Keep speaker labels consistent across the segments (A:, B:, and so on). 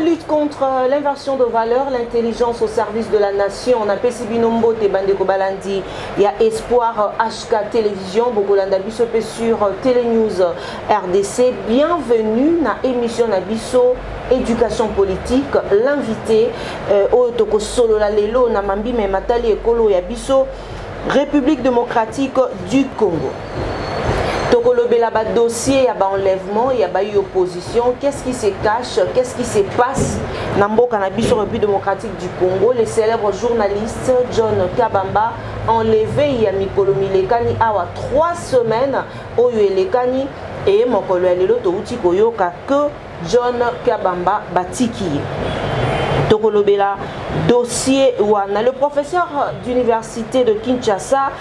A: Lutte contre l'inversion de valeurs, l'intelligence au service de la nation. On appelle Sibinombo Tebandeko Balandi. Il y a Espoir HK Télévision, Bokolanda Bissopé sur Télénews RDC. Bienvenue dans l'émission Nabiso Éducation politique. L'invité Otoko Solo Lalelo Namambi Mematali Ekolo Yabiso, République démocratique du Congo. Tokolobela ba dossier, il y a enlèvement, il y a eu opposition. Qu'est-ce qui se cache? Qu'est-ce qui se passe dans le République démocratique du Congo? Les célèbres journalistes John Kabamba enlevé il y a Mikolo Milekani à 3 semaines au Lekani et Mokolo Elelo Touti Koyoka que John Kabamba Batiki. Tokolobela dossier wana le professeur d'université de Kinshasa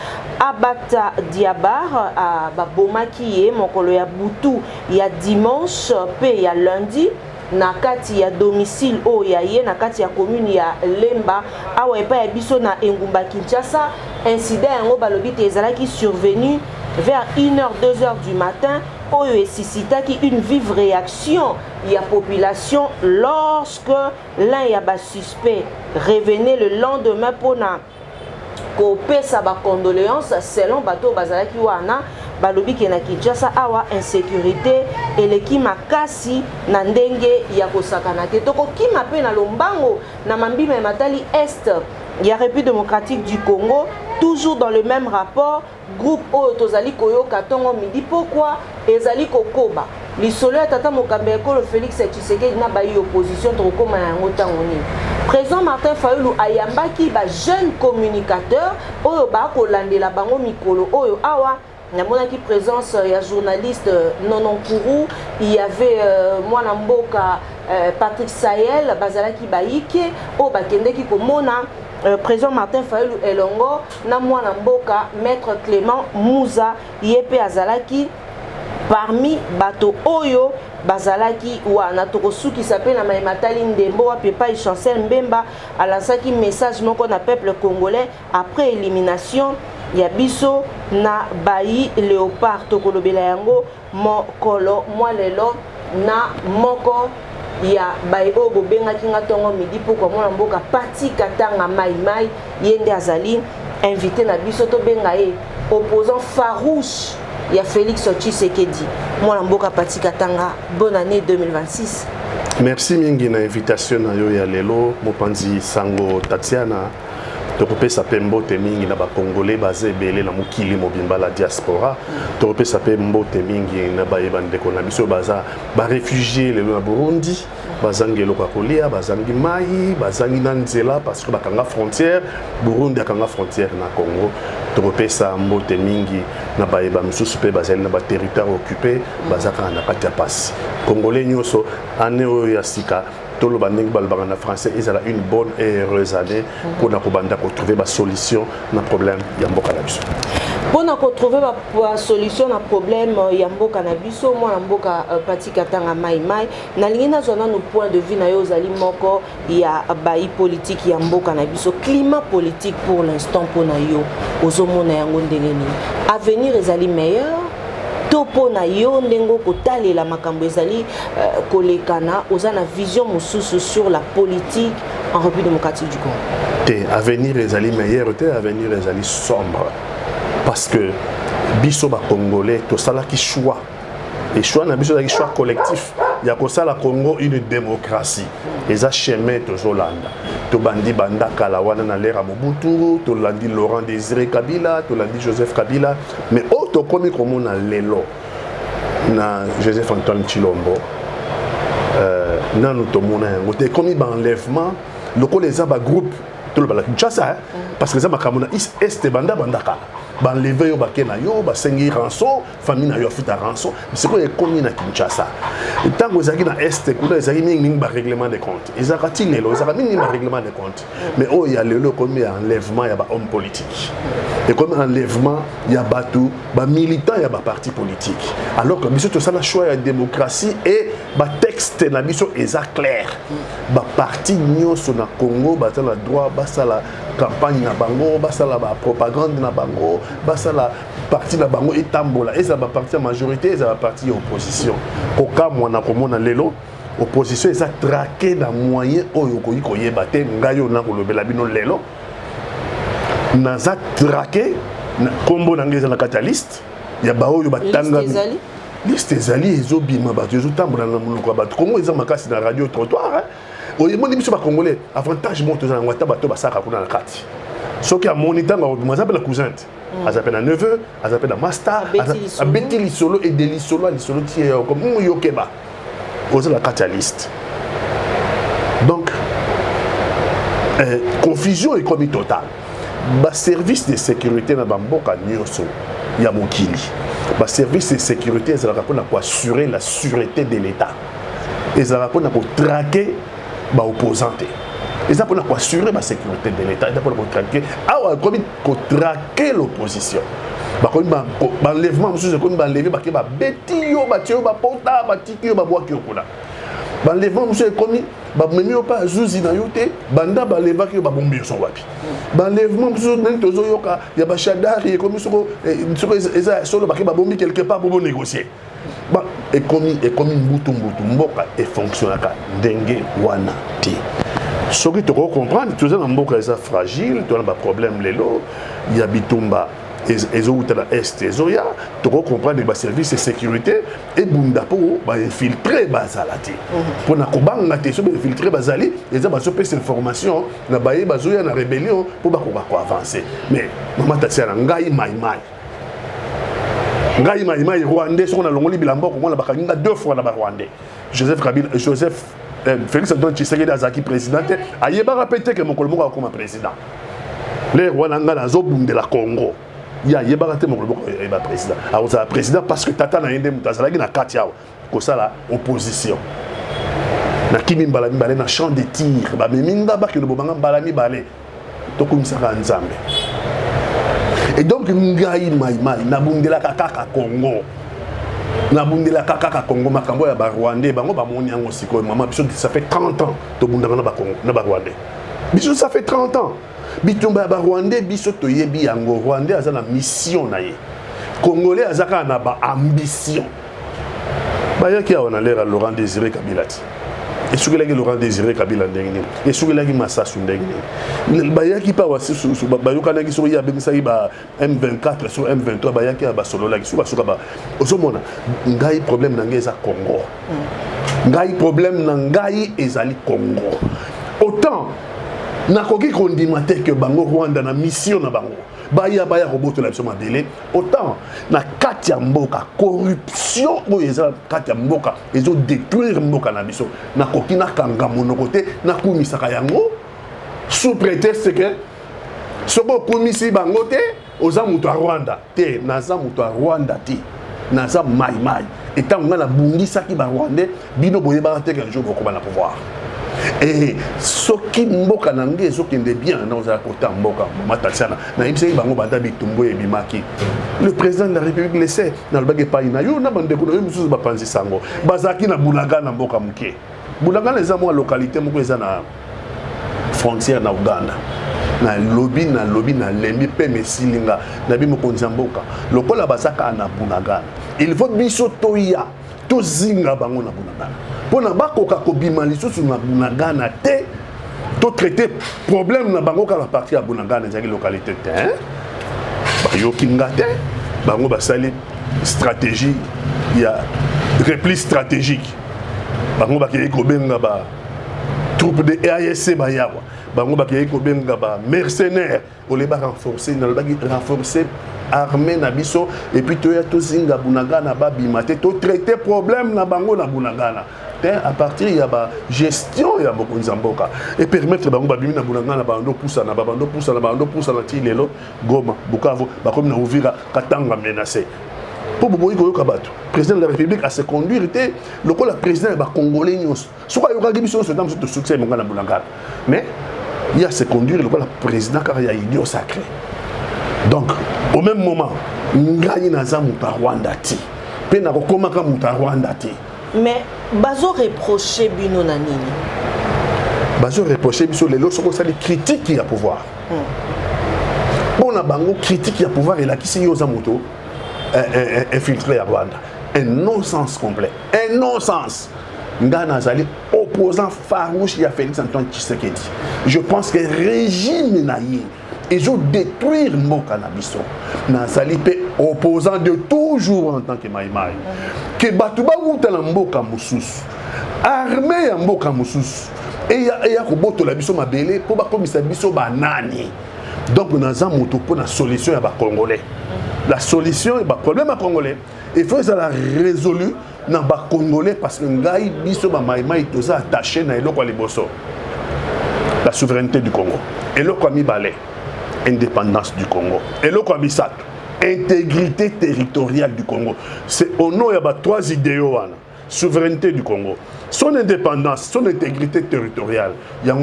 A: Abata Diabar à Babomaki mokolo ya butu ya dimanche pe ya lundi na kati ya domicile o ya ye na kati ya commune ya Lemba awa epa ya biso na Engumba Kinshasa. Incident yango balobi te ezalaki survenu vers 1h 2h du matin. Oyo esisitaki une vive réaction ya population lorsque l'un ya ba suspect revenait le lendemain pour na kopesa ba condoléances selon bato bazalaki wana balobi ke na Kinshasa awa insécurité eleki makasi na ndenge ya kosakana te tokokima pe na lombango na mambima ya matali est ya République démocratique du Congo. Toujours dans le même rapport, groupe Otozali Koyoka Tongo Midi. Pourquoi Ezali Kokoba Lisolo Tata Mokambeko, le Félix Tshisekedi n'a pas eu opposition trop comme un otangoni. Président Martin Fayulu Ayambaki, jeune communicateur, Oyo ba kolandela bango mikolo Oyo awa. Il y a présence, il y a journaliste Nonon Kourou, il y avait Mwana Mboka Patrick Sayel, Bazalaki Baïke, O Bakende qui komona. Président Martin Fayulu Elongo, Namwana Mboka, Maître Clément Mouza, Yepe Azalaki, parmi Bato Oyo, Bazalaki ou Anatorosu qui s'appelle Namaïmatali Ndembo, Pepa et Chancel Mbemba, à lansaki message mon qu'on a peuple congolais après élimination. Yabiso na Bayi Léopard Tokolobela yango Mokolo Mwalelo na Moko. Ya bai ogo benga kinga tongo midi pour comme on mboka parti katanga mai yende azali invité na biso to benga opposant farouche ya Félix Tshisekedi moi mboka parti katanga bonne année 2026.
B: Merci mingi na invitation na yo ya lelo mopanzi Sango Tatiana tokopesa pe mbote mingi na ba congolais basé belé na mokili mobimba la diaspora tokopesa pe mbote mingi na ba yebandeko na biso baza ba réfugiés le na Burundi bazangi eloko kolia bazangi mai bazangi na nzela parce que bakanga frontière Burundi akanga frontière na Congo tokopesa mbote mingi na ba yeba misusu pe bazali na ba territoire occupé bazaka na kati ya pasi congolais nyoso ane oyo ya sika tout le banding balbana français ils ont une bonne et heureuse année pour na kobanda ko trouver ba solution na problème ya mboka na biso.
A: Pour na ko trouver ba solution na problème ya mboka na biso moi na mboka parti katanga mai na lingina zona no point de vue na yo zali moko ya bayi politique ya mboka na biso climat politique pour l'instant pour na yo ozomona yango ndenge ni avenir ezali meilleur topo na yo ndengo kotalela makambo ezali kolekana ozana vision mususu sur la politique en République démocratique du Congo.
B: Te avenir ezali meilleur te avenir ezali sombre parce que biso ba congolais to sala ki choix et choix na biso ezali choix collectif ya ko sala Congo une démocratie eza chemin to zolanda to bandi banda kala wana na l'ère Mobutu to landi Laurent Désiré Kabila to landi Joseph Kabila mais auto komi komo na lelo na Joseph Antoine Tshilombo nanu to mona yango te komi ba enlèvement loko les aba groupe tout le bala Kinshasa parce que ça makamona est banda bandaka ba lever yo ba kena yo ba sengi rançon famille na yo futa rançon c'est quoi ekomi na Kinshasa tango ezaki na est kuna ezaki mingi ba règlement de compte ezaka tinelo ezaka mingi ba règlement de compte mais oh il y a le comme enlèvement ya ba homme politique et comme enlèvement ya batu ba militant ya ba parti politique alors que biso to ça la choix ya démocratie et ba texte na biso eza clair ba parti nyonso na Congo ba la droit ba la campagne na bango ba la propagande na bango ba la parti na bango etambola et ça ba parti la majorité et ça ba parti opposition koka mwana komona lelo opposition eza traqué na moyen oyo koyi koyeba te ngayo na kolobela bino lelo naza traqué na kombo na ngeza na catalyste ya ba oyo batanga liste ezali ezobima bato ezotambola na monoko ya bato kongo eza makasi na radio trottoir oyemoni biso bacongolais avantage moto eza nango ata bato basaka kuna na kati soki amoni ntango akobima aza mpe na cousinte aza mpe na neveu aza mpe na master abeti lisolo ede lisolo ya lisolo tie yo comme yokeba oza na kati ya liste donc confusion ekomi totale baservice de sécurité na bamboka nyonso ya mokili baservice de sécurité ezalaka mpona koassurer la sûreté de l'état ezalaka mpona kotraquer baopposant te eza mpona koassurer basécurité de l'état eza mpona kotraquer awa ekomi kotraquer l'opposition bakomi banlèvement mosusu ekomi banleve bake babeti yo batie yo bapota batiki yo babwaki yo kuna banlèvement mosusu ekomi bamemi yo mpa zuzi na yo te banda balevaki yo babombi yo so wapi banlèvement mosusu ndenge tozoyoka ya bashadari ekomi soko eza solo bake babombi quelque part bobo négocier ekomi mbutu mboka efonctionnaka ndenge wana te soki tokocomprendre toza na mboka eza fragile tona baproblème lelo ya bitumba ezouta na est ezoya tokocomprendre baservice de sécurité ebunda mpo bainfiltre bazala te mpona kobanga te so bainfiltre bazali eza bazopesa information na baye bazoya na rébellion mpo bakoka koavance mais mama tatia na ngai maimai rwandais soko na longoli bilamba komona bakanginga 2 fois na barwandais Joseph Félix Antoine Tshisekedi azalaki président te ayebaka mpe te ke mokolo moko akoma président le wana nga nazobundela Congo ya yebaka te mokolo moko ayeba président akozala président parce que tata na ye nde moto azalaki na kati awa kosala opposition na kimi mbala mibale na champ de tir bameminga bakende bobanga mbala mibale tokumisaka nzambe et donc ngai maimai nabundelaka kaka Congo nabundelaka kaka Congo makambo ya barwandais bango bamoni yango sikoyo mama biso ça fait 30 ans tobundaka na barwandais biso ça fait 30 ans bitumba ya barwandais biso toyebi yango rwandais aza na mission na ye congolais azaka na baambition bayaki awa na lera Laurent Désiré Kabila ti esukelaki Laurent Désiré Kabila ndenge nini esukelaki Masasu ndenge nini bayaki pa bayokanaki soki ye abengisaki ba M24 sur M23 bayaki ya basololaki soki basuka ozomona ngai problème na ngai eza Congo ngai problème na ngai ezali Congo autant nakoki kondima te ke bango Rwanda na mission na bango baya kobotola biso mabele autant na kati ya mboka corruption oyo eza kati ya mboka ezo détruire mboka na biso nakoki nakanga monoko te nakumisaka yango sous prétexte que soko okumisi bango te oza moto ya Rwanda te naza moto ya Rwanda te naza maimai etango nga nabungisaki barwandais bino boyebaka te qu'un jour bokoma na pouvoir et soki mboka na nge ezokende bien na ozala kota mboka matatiana na yebisaki bango banda bitumbu ebimaki le président de la république laissait na lobaki epai na yo na bandeko na yo mosusu bapanzisa yango bazalaki na Bunagana na mboka moke Bunagana eza mwa localité moko eza na frontière na Uganda na lobi na lembi pe mesilinga na bi mokonzi ya mboka lokola bazaka na Bunagana il faut biso toya tozinga bango na Bunagana pona bakoka kobima lisusu na Bunagana te to traiter problème na bango ka partie ya Bunagana ezaki localité te bayoki nga te bango basali stratégie ya repli stratégique bango bakei kobenga ba troupe de EAC bayawa bango bakei kobenga ba mercenaires oleba renforcer na renforcer armée na biso et puis toya tozinga Bunagana babima te to traiter problème na bango na Bunagana à partir de la gestion ya bokonzi mboka et permettre bango babimi na bulanga na bando poussa na ti lelo Goma Bukavu ba comme na Uvira katanga menacé pour boboyi ko yokabato président de la République a se conduire était le président ba congolais nyos soka yoka gibiso so tam so succès monga na bulanga mais il y a se conduire le président car il y a idiot sacré donc au même moment ngai na za muta Rwanda ti pe na ko komaka muta Rwanda ti.
A: Mais bazo reprocher bino na nini?
B: Bazo reprocher biso lelo soko ça les critiques ya pouvoir. Bon na bango critique ya pouvoir et la qui yoza moto infiltré à Rwanda. Un non-sens complet. Un non-sens. Ngana zali opposant farouche à Félix Antoine Tshisekedi. Je pense que régime naïe ils ont détruire mboka na biso. Na zali pe opposant de toujours en tant que maïmaï. Que batuba wuta na mboka mususu. Armée ya mboka mususu. Et ya ko boto la biso mabele po ba komisa biso banani. Donc nous avons une solution à Congolais. La solution est le problème à Congolais. Il faut que ça la résolu dans les Congolais parce que nous sommes attachés à la souveraineté du Congo. Et le Kwami Balé, indépendance du Congo. Et le Kwami Sat, intégrité territoriale du Congo. C'est au nom de trois idéaux. Souveraineté du Congo. Son indépendance, son intégrité territoriale. Il y a un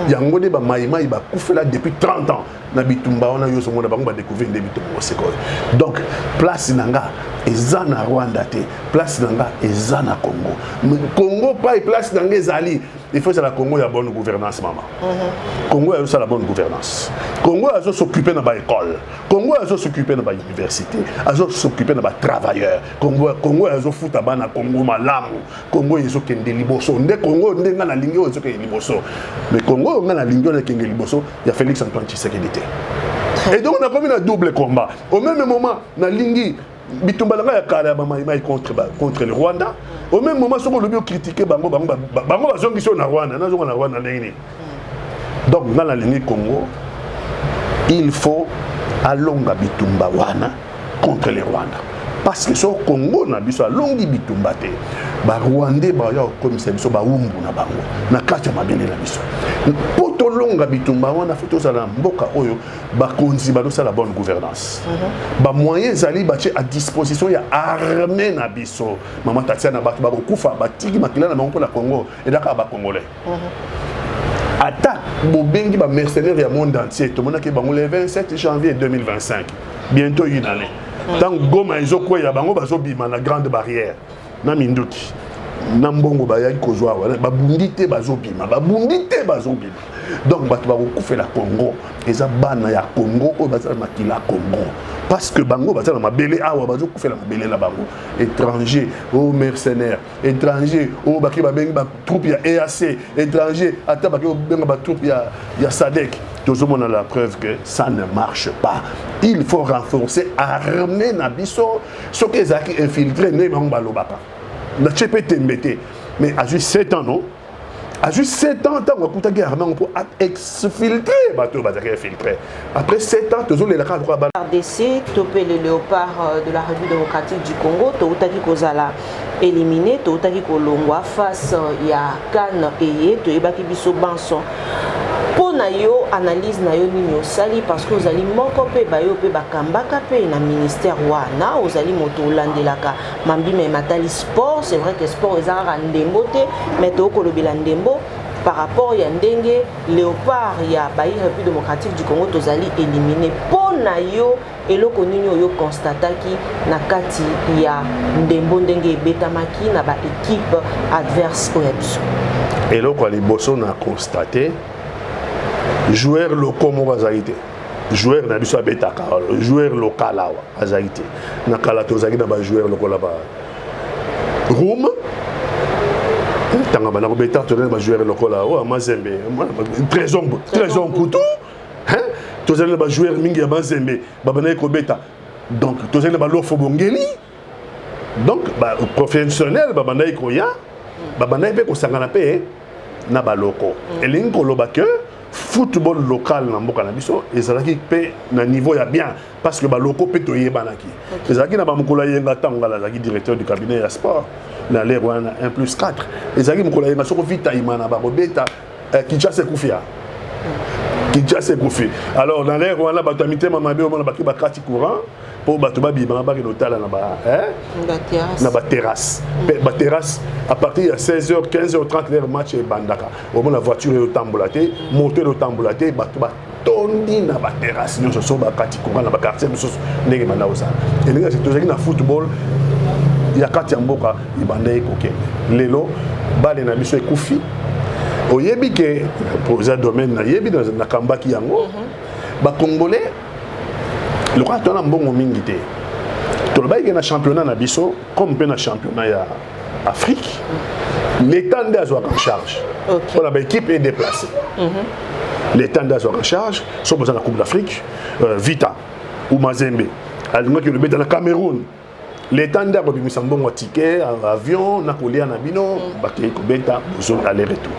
B: Yangone ba maïma iba koufela depuis 30 ans na bitumba on a yo somo na bango ba découvrir des bitumba sekoy. Donc place nanga ezana Rwanda te, place nanga ezana Congo. Congo pas place nanga ezali, il faut que la Congo ya bonne gouvernance maman. Congo a la bonne gouvernance. Congo a s'occuper na ba école. Congo a s'occuper na ba université, a s'occuper na ba travailleurs. Congo a futa bana Congo malamu. Congo yeso kende liboso. Nde Congo ndenga na lingi yeso kende liboso. Mais Congo on a la lingi na kende liboso, ya Félix Antoine Tshisekedi. Et donc on a commis un double combat. Au même moment, na lingi bitumbalanga ya kala ba maïmaï contre le Rwanda. Au même moment, si on veut critiquer bango bazongi sur na Rwanda, na zongo na Rwanda nini. Donc dans la ligne Congo, il faut alonga bitumba wana contre le Rwanda. Parce que sur Congo na biso alongi bitumba te. Ba Rwandais ba ya comme ça biso ba umbu na bango. Na kati ya mabele na biso. Poto longa bitumba wana foto za la mboka oyo ba konzi ba do ça la bonne gouvernance. Ba moyens zali ba à disposition ya armée na biso. Maman Tatiana ba ba kufa ba tigi makila na bango la Congo et daka ba congolais. Attaque bobengi ba mercenaires ya monde entier. To mona ke bango le 27 janvier 2025. Bientôt une année. Tant Goma ils ont quoi ya bango bazo bima na grande barrière. Na minduki. Na mbongo ba yaki kozwa wana ba bundite bazo bima. Donc bato ba ko la Congo. Eza bana ya Congo o baza makila Congo. Parce que bango baza na mabele awa bazo ko la mabele la bango. Étranger, aux mercenaires, étranger, au baki ba bengi ba troupe ya EAC, étranger, ata baki benga ba troupe ya SADC. Tout le monde a la preuve que ça ne marche pas. Il faut renforcer l'armée Nabiso. Ce qui est infiltré, n'est pas l'obaka. La CP TMBT. Mais à juste 7 ans, non? À juste 7 ans, on a pour exfiltrer. Après 7 ans, tous les cas
A: RDC, topé le léopard de la République démocratique du Congo, Toutaki Kozala éliminé, Toutaki Kolongwa face à Cannes et Toyebaki Biso Banson. Pour nayo analyse nayo nini osali parce que ozali moko pe bayo pe bakambaka pe na ministère wana ozali moto olandelaka mambime matali sport. C'est vrai que sport ezara ndembo te mais to kolobela ndembo par rapport ya ndenge léopard ya bayi République démocratique du Congo tozali éliminé. Pour nayo eloko nini oyo constataki na kati ya ndembo ndenge betamaki na ba équipe adverse oyabiso.
B: Eloko liboso na constaté joueur local mo bazalité joueur na biso abetaka joueur local awa azalité na kala tozaki na ba joueur local ba room tanga bana ko beta to na ba joueur local awa Mazembe trésor couteau hein tozaki na ba joueur mingi ya Mazembe ba bana ko beta donc tozaki na ba lofo bongeli donc ba professionnel ba bana ko ya ba bana pe ko sangana pe na ba loko elingi ko loba que football local na mboka na biso ezalaki pe na niveau ya bien parce que ba loko pe to yebanaki ezalaki na ba mukula yenga tangala zaki directeur du cabinet ya sport na l'air 1+4 ezalaki mukula yenga soko vita imana ba robeta Kinshasa Kufia Kinshasa Kufia alors dans l'air wana ba tamité mama be omona ba ki ba kati courant pour batuba bibanga ba kinotala na ba na ba terrasse ba terrasse à partir de 16h 15h30 leur match est bandaka au la voiture est tambolaté moteur est tambolaté batuba tondi na ba terrasse nous so ba kati courant na ba quartier nous ndenge banda osa et les gars c'est toujours na football ya kati mboka ibanda ekoke lelo bale na biso ekufi oyebi ke pour ça domaine na yebi na kambaki yango ba congolais le roi tona mbongo mingi te to ba na championnat na biso comme pe na championnat ya Afrique l'état d'Azoa en charge pour la équipe est déplacée l'état d'Azoa en charge sont besoin la Coupe d'Afrique Vita ou Mazembe alors que le dans le Cameroun l'état d'Azoa bi misambongo ticket avion na kolia na bino ba ko beta besoin aller retour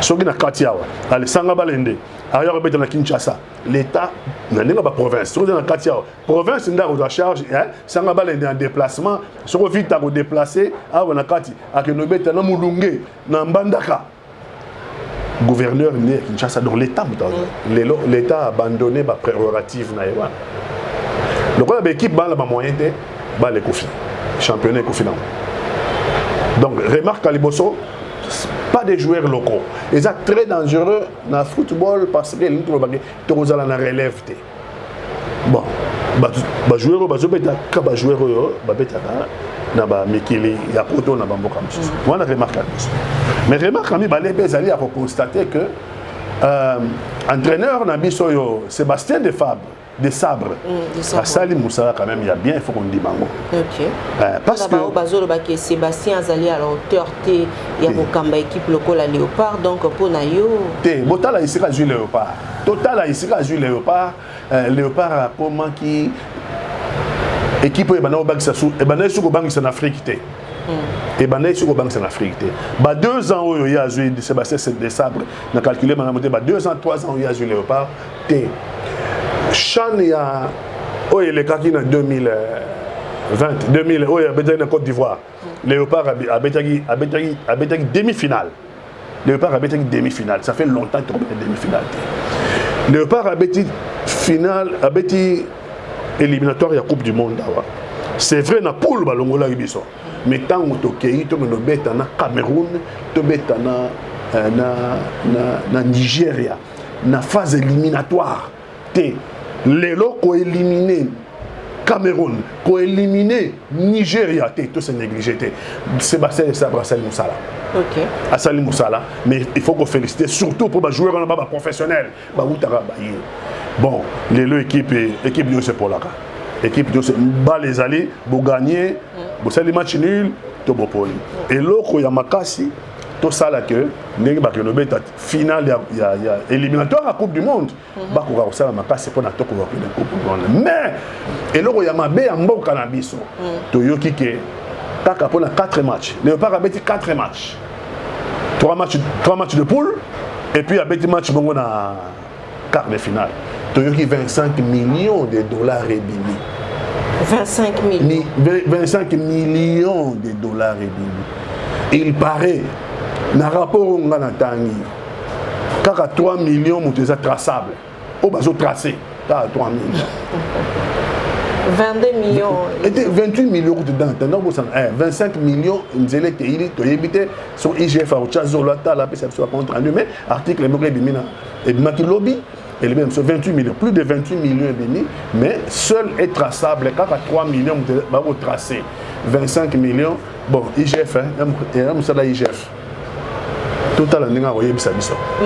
B: soki na katiawa ale sanga balende ailleurs beta na Kinshasa l'état na ninga ba province soki na katiawa province ndako de charge sanga balende en déplacement soko vita ko déplacer awa na kati akeno beta na mulunge na mbandaka gouverneur né Kinshasa donc l'état l'état a abandonné ba prérogative na yewa donc la équipe ba la ba moyen te ba le kofi championnat kofi donc remarque Liboso pas des joueurs locaux. Et c'est très dangereux dans le football parce que nous avons la relève. Bon, les joueurs, les joueurs, mais remarque, il a constaté que l'entraîneur Sébastien de Sabre, à Salim Moussa quand même il y a bien il faut qu'on dise mango.
A: OK.
B: Parce
A: que Sébastien Azali à la hauteur il y a Mokamba équipe locale à Léopard donc pour nayo.
B: Botala ici à jouer Léopard. Total ici à jouer Léopard. Léopard comment qui équipe et bana au banque ça et bana sur au banque en Afrique té. Et bana sur au banque en Afrique té. Ba 2 ans il y a joué Sébastien de Sabre na calculer ma monter ba 2 ans 3 ans il y a joué Léopard té. Chan ya oye le kaki na 2020 oye abetaki na Côte d'Ivoire Léopard abetaki demi-finale Léopard abetaki demi-finale ça fait longtemps que demi-finale Léopard abeti finale abeti éliminatoire ya Coupe du Monde c'est vrai na poule balongola biso mais tant tokei to no beta na Cameroun to beta na Nigeria na phase éliminatoire té Lelo ko éliminé Cameroun, ko éliminé Nigeria, tout c'est négligé. Sébastien Salim Moussala.
A: OK.
B: À Salim Moussala, mais il faut qu'on félicite surtout pour les joueurs professionnels. Bon, les équipe de ce pour là. Équipe de ce bas les alliés, vous gagnez, vous avez les matchs nuls, tout bon pour lui. Et l'autre il y a Makassi. Tout ça là que n'est pas que le but final il y a éliminatoire à Coupe du Monde bah qu'on ça la c'est pour la Coupe du Monde mais et là il y a ma bé en bon cannabis to yoki ke kaka pour 4 matchs Léopard a bêti 4 matchs 3 matchs de poule et puis a bêti match bon na quart de finale to yoki 25 millions de dollars et bini
A: 25 millions
B: 25 millions de dollars et bini il paraît na rapport au Nganatangi, car 3 millions sont traçables. Au bas tracé, 3 millions.
A: 22 millions.
B: 28 millions dedans. 25 millions, nous allons éviter sur IGF à Ochazolata, la perception contre nous, mais article et lobby, et même sur 28 millions, plus de 28 millions et demi, mais seul est traçable, car 3 millions sont tracés. 25 millions, bon, IGF, et là, nous IGF.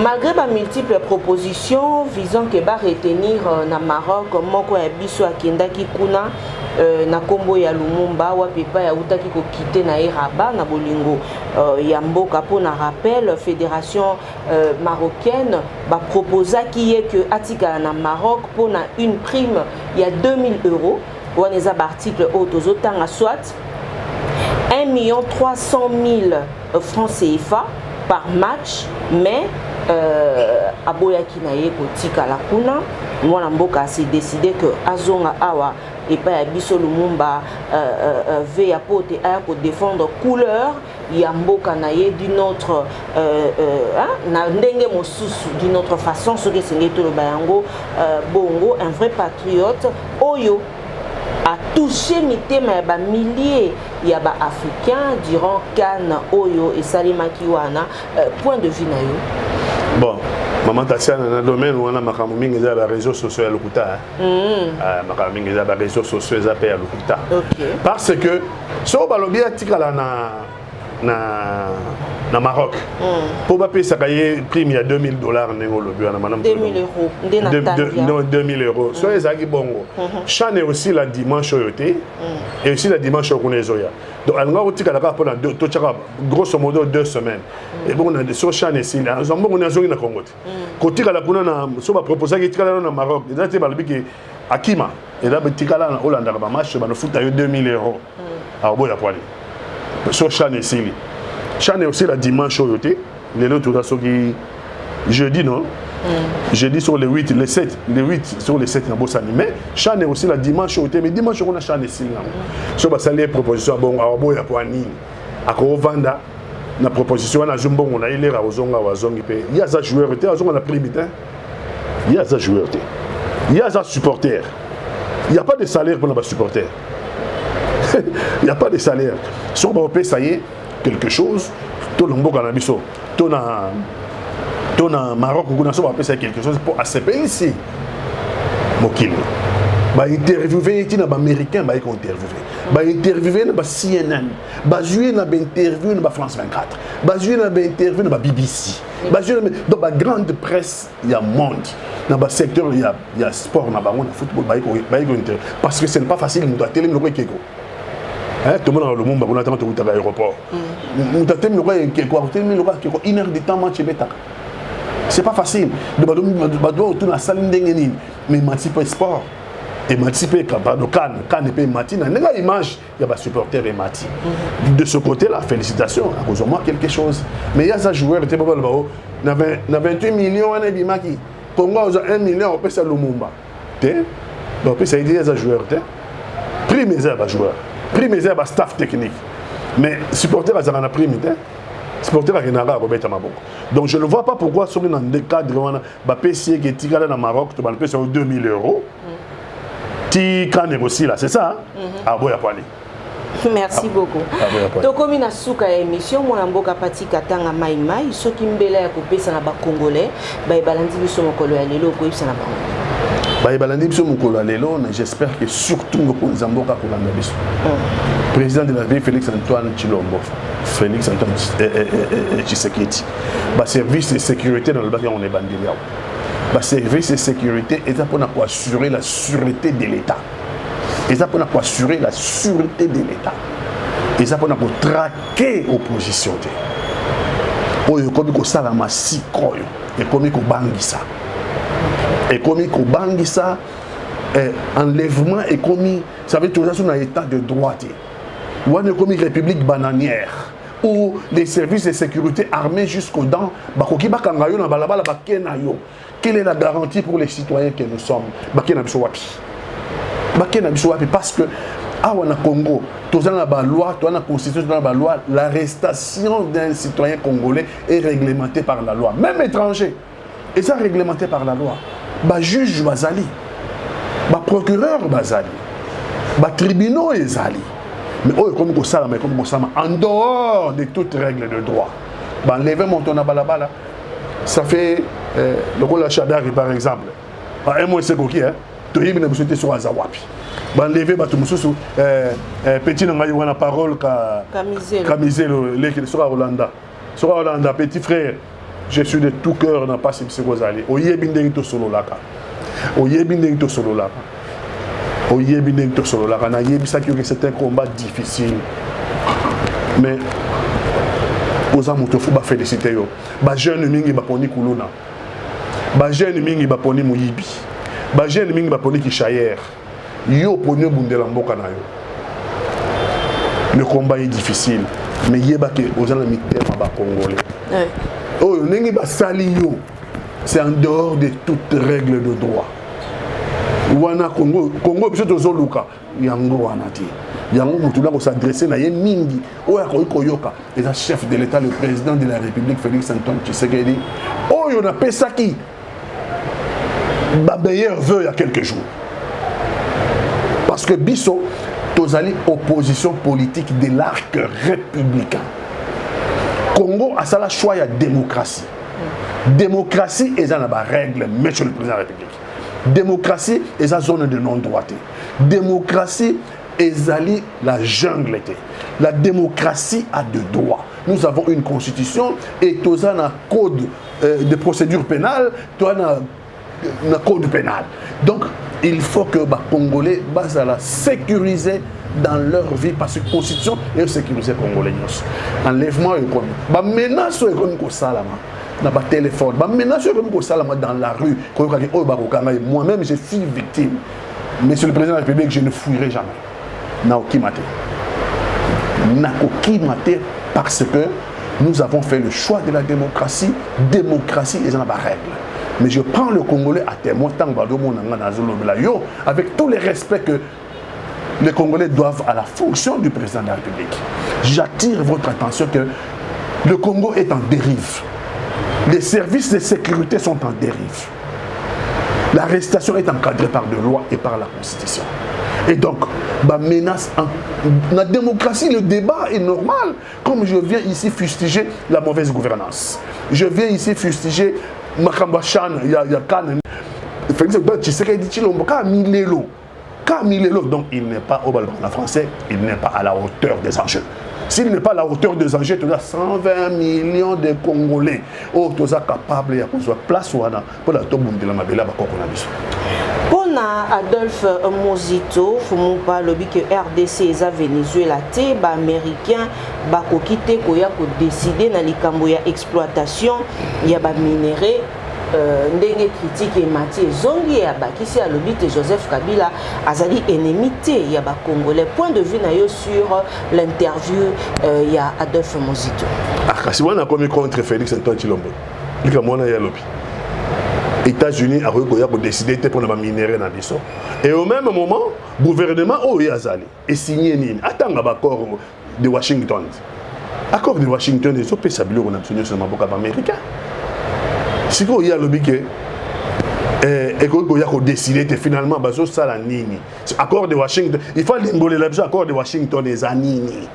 A: Malgré les multiples propositions visant que va retenir na Maroc, moko ya biso akendaki kuna na kombo ya Lumumba wa pepa ya utaki ko quitter na Rabat na bolingo ya mboka pour na rappel fédération marocaine ba proposa qui est que atika na Maroc pour na une prime il y a 2000 €. On les articles autozotanga soit 1 300 000 francs CFA par match, mais aboyaki na ye kotikala kuna mwana mboka s'est décidé que azonga awa et pas biso Lumumba veille à pote à défendre couleur ya mboka na ye d'une autre na ndenge mosusu d'une autre façon ce que c'est to bayango bongo un vrai patriote oyo a touché mitema ya ba milliers ya ba africains durant Cannes oyo et Salimaki wana point de vue na yo.
B: Bon, maman Tatiana, dans le domaine où on a les réseaux sociaux à l'Okuta. Les réseaux sociaux à l'Okuta. Parce que, si on a bien na Maroc, pour payer ça prime il y a $2000
A: $2000.
B: Non, 2000 euros. Soit les agis bongo. Chan est aussi la dimanche et aussi la dimanche au Kunezoya. Donc, on a grosso modo 2 semaines. Et bon, on a sur Chan ici, on a zone na Congo. Côté la kuna na so ba proposer que tikala na Maroc, déjà te balbiki Akima et là tikala na Hollande ba match ba no foot à 2000 euros. Alors bon ya poali. Sur Chan ici. Chan est aussi la dimanche au yoté. Les autres là qui jeudi non. Jeudi sur les 8, les 7, les 8 sur les 7 dans Bossani. Mais Chan est aussi la dimanche au yoté, mais dimanche on a Chan ici là. So ba saler proposition bon alors ya poani. Ako vanda na proposition na Jumbo on a il est ozonga wazongi pe il y a ça joueur était ozonga na prime il y a ça joueur était il y a ça supporter il y a pas de salaire pour les supporters il y a pas de salaire si on va payer ça y est quelque chose tout le monde na biso tout na Maroc on a va payer quelque chose pour ACP ici mokili ba interviewer ici na ba américain ba interviewer ba interviewer na ba CNN ba jouer na ba interview na ba France 24 ba jouer na ba interview na ba BBC ba jouer dans ba grande presse il y a monde dans ba secteur il y a sport na ba football ba interview parce que c'est pas facile nous doit télé nous keko tout le monde le monde on attend tout à l'aéroport nous doit télé nous keko télé nous keko 1 heure de temps match beta c'est pas facile de ba doit tout na salle ndengeni mais match sport émancipé quand n'est pas matin n'a image il y a des supporters et mati de ce côté là félicitations à cause de moi quelque chose mais il y a ça joueur était pas le bao na 28 millions on est bimaki Congo a 1 million on peut ça Lumumba té donc peut ça aider ça joueur té prime les joueurs prime les staff technique mais supporter à ça na prime té supporter à Renara Robert Maboko donc je ne vois pas pourquoi sur dans des cadres on ba PC qui tigala na Maroc tu vas le payer sur 2000 euros. Ti kan aussi là, c'est ça? Aboya Pali.
A: Merci beaucoup. Tokomi na suka ya émission mwana mboka pati katanga mai mai soki mbela ya kopesa na ba congolais ba balandi biso mokolo ya lelo ko ibisa na bango.
B: Ba balandi biso mokolo ya lelo j'espère que surtout ngoko nzamboka ko landa biso. Président de la République Félix Antoine Tshilombo. Félix Antoine Tshisekedi. Ba service de sécurité dans le bac on est bandili. Le service de sécurité est pour assurer la sûreté de l'État. Et ça pour assurer la sûreté de l'État. Et ça pour traquer l'opposition. Et comme ça la masse et comme ko bangisa. Et comme ko bangisa enlèvement et commis ça veut tout ça sur un état de droit. Ou une comme république bananière où les services de sécurité armés jusqu'aux dents bakoki bakangayo na balabala bakenayo. Quelle est la garantie pour les citoyens que nous sommes? Bakena biso wapi. Bakena biso wapi parce que awa na Congo, tous dans la loi, tous dans la constitution, dans la loi, l'arrestation d'un citoyen congolais est réglementée par la loi, même étranger. Et ça réglementé par la loi. Ba juge bazali, ba procureur bazali, ba tribunaux ezali. Mais comme ça en dehors de toutes règles de droit. Ba enlever mon ton na balabala. Ça fait le rôle de Chadari par exemple. Un mois c'est coquille, hein. Tu es bien sur sur Azawapi. Banlevé batumususu petit nangayi wana parole ka Kamizelo leki sur Hollanda. Sur Hollanda petit frère, je suis de tout cœur na pas si Gozali. Oyebinde to solo laka. Oyebinde to solo laka. Oyebinde to solo laka na yebisa que c'est un combat difficile. Mais aux amouteux faut ba féliciter yo. Ba jeune mingi ba poni kuluna. Ba jeune mingi ba poni muyibi. Ba jeune mingi ba poni kishayer. Yo poni bundela mboka na yo. Le combat est difficile, mais yeba que aux amouteux ba congolais. Oh, nengi ba saliyo. C'est en dehors de toute règle de droit. Wana Congo biso tozoluka yango wana ti. Yango mutuna ko s'adresser na ye mingi. Oya ko koyoka, et le chef de l'État, le président de la République Félix Antoine Tshisekedi. Oh, on a pesa qui ba meilleur vœu il y a quelques jours. Parce que biso tozali opposition politique de l'arc républicain. Congo a ça la choix il y a démocratie. Démocratie est dans la règle, monsieur le président de la République. Démocratie est la zone de non-droité. Démocratie est la jungle. La démocratie a de droits. Nous avons une constitution et tout ça un code de procédure pénale, tout un code pénal. Donc, il faut que les Congolais soient sécurisés dans leur vie parce que la constitution est sécurisée Congolais. Enlèvement économique. La menace économique au Salama. Dans le téléphone, dans la rue, moi-même je suis victime. Monsieur le président de la République, je ne fuirai jamais. Naoki Maté, parce que nous avons fait le choix de la démocratie. Démocratie est dans la règle. Mais je prends le Congolais à témoin, avec tous les respects que les Congolais doivent à la fonction du président de la République. J'attire votre attention que le Congo est en dérive. Les services de sécurité sont en dérive. L'arrestation est encadrée par des lois et par la Constitution. Et donc, menace la démocratie, le débat est normal. Comme je viens ici fustiger la mauvaise gouvernance. Je viens ici fustiger Makambachan, il y a Kanen. Donc il n'est pas au ballon en français, il n'est pas à la hauteur des enjeux. S'il n'est pas à la hauteur des enjeux, tu as 120 millions de Congolais. Oh, tu es capable de faire place pour la tombe de la Mabela.
A: Pour Adolphe Mozito, il faut parler que RDC et Venezuela, les Américains ont décidé dans les exploitation, il y a des minéraux. Ndenge critique et Mathieu Zongi et Bakissi à l'obit Joseph Kabila azali ennemité il y a ba Congolais point de vue na yo sur l'interview il y a Adolphe Mozito.
B: Si on a commis contre Félix Antoine Tshilombo il y a mona ya lobi États-Unis a décidé de prendre des minéraux dans biso et au même moment gouvernement o yazali et signé nini atanga ba accord de Washington ils ont payé sa bilo on a signé sur maboka américain. Si il y a le biquet, et qu'il y a décidé finalement, ça la nini. Accord de Washington, il faut l'imboler l'accord de Washington des anini.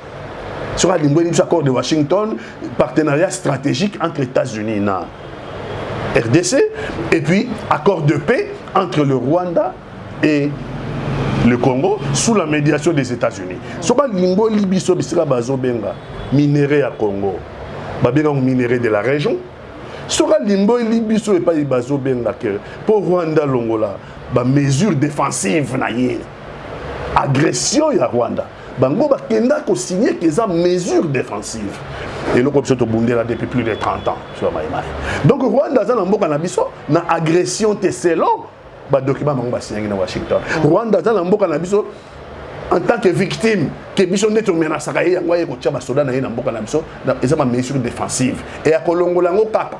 B: Sur l'accord de Washington, partenariat stratégique entre États-Unis et RDC, et puis accord de paix entre le Rwanda et le Congo sous la médiation des États-Unis. Sur l'imbo libiso bisira bazo benga minéraux à Congo, babenga minéraux de la région. Sera limbo libiso et pas bazo benga que pour Rwanda longola ba mesure défensive na ye agression ya Rwanda bango ba kenda ko signer que ça mesure défensive et le groupe soto bundela depuis plus de 30 ans sur Maïmaï. Donc Rwanda za na mboka na biso na agression te selon ba document bango ba signer na Washington. Rwanda za na mboka na biso en tant que victime que biso neto menace ka ye ngwa ye ko tia ba soda na ye na mboka na biso eza ma mesure défensive et akolongola ngo kaka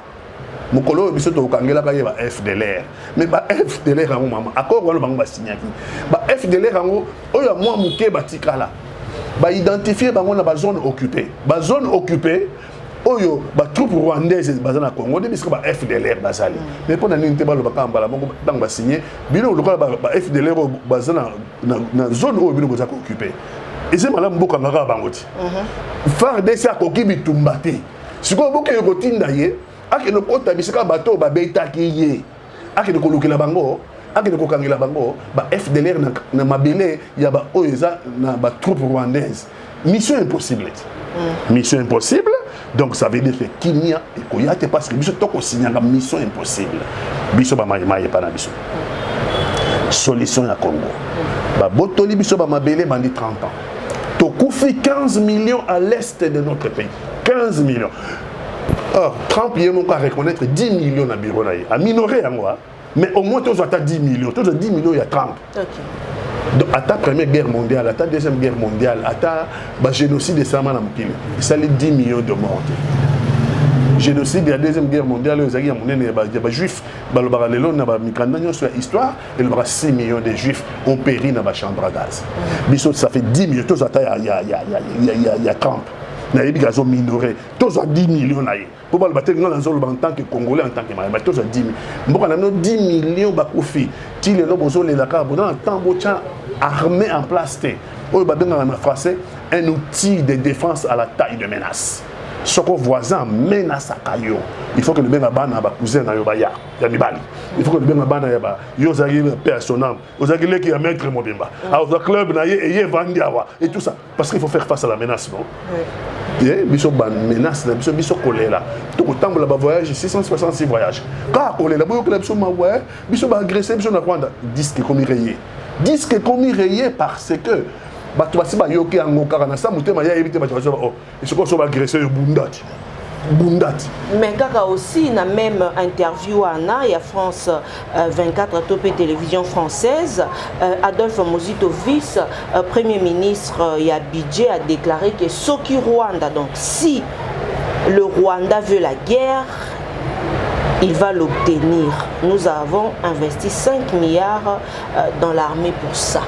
B: mukolo biso to kangela ba ye ba FDLR mais ba FDLR ngo mama accord walo bango ba signaki ba FDLR ngo oyo moi muke batikala ba identifier bango na ba zone occupée oyo ba troupe rwandaise bazana Congo de biso ba FDLR bazali mais pour na ninte ba lo bakambala bango dans ba signer bino lokola ba FDLR bazana na zone oyo bino bozaka occupé et c'est malamu boka ngaka bango ti FARDC akoki bitumba te siko boke yotinda ye akene kota bisika bato ba betaki ye akene kolukela bango akene kokangela bango ba FDLR na mabele ya ba oyoza na ba troupe rwandaise mission impossible mission impossible donc ça veut dire que Kenya et Koyate parce que biso toko signanga mission impossible biso ba maïmaï pa na biso solution ya Congo ba botoli biso ba mabele bandi 30 ans tokufi 15 millions à l'est de notre pays 15 millions. Or, Trump il a reconnaître 10 millions dans le bureau. À minorer, mais au moins, tu as 10 millions. Tu as 10 millions, il y a Trump. Okay. Donc, à ta première guerre mondiale, à ta deuxième guerre mondiale, à ta génocide de Saman Amkili, ça a 10 millions de morts. génocide de la deuxième guerre mondiale il y a des juifs sur l'histoire et 6 millions de juifs ont péri dans la chambre à gaz. Ça fait 10 millions, il y a Trump. Il y a minoré, tous à 10 millions. Pour le battre en tant que Congolais, en tant que Malais, tous à 10 millions. 10 millions de profits. Si les gens ont les lacas, armé en place, en français, un outil de défense à la taille de menace. Ce que voisin menace à Kayo. Il faut que le bien abana ba cousin na yobaya ya mibali. Il faut que le bien abana ya ba yozagi personnel. Ozagi qui a maître mobimba. Alors le club na yé vandiawa et tout ça parce qu'il faut faire face à la menace non. Et biso ban menace na biso kolela. Tout autant la ba voyage 666 voyages. Ka kolela boyo que biso ma ouais, biso ba agresser biso na Rwanda disque comme rayé. Disque comme rayé parce que bato basi ba yoki yango kaka na sa mutema ya éviter bato oh et ce qu'on soit agressé bundati
A: mais kaka aussi na même interview ana ya France 24 Top télévision française Adolphe Muzito vice premier ministre ya budget a déclaré que Soki Rwanda donc si le Rwanda veut la guerre il va l'obtenir. Nous avons investi 5 milliards dans l'armée pour ça.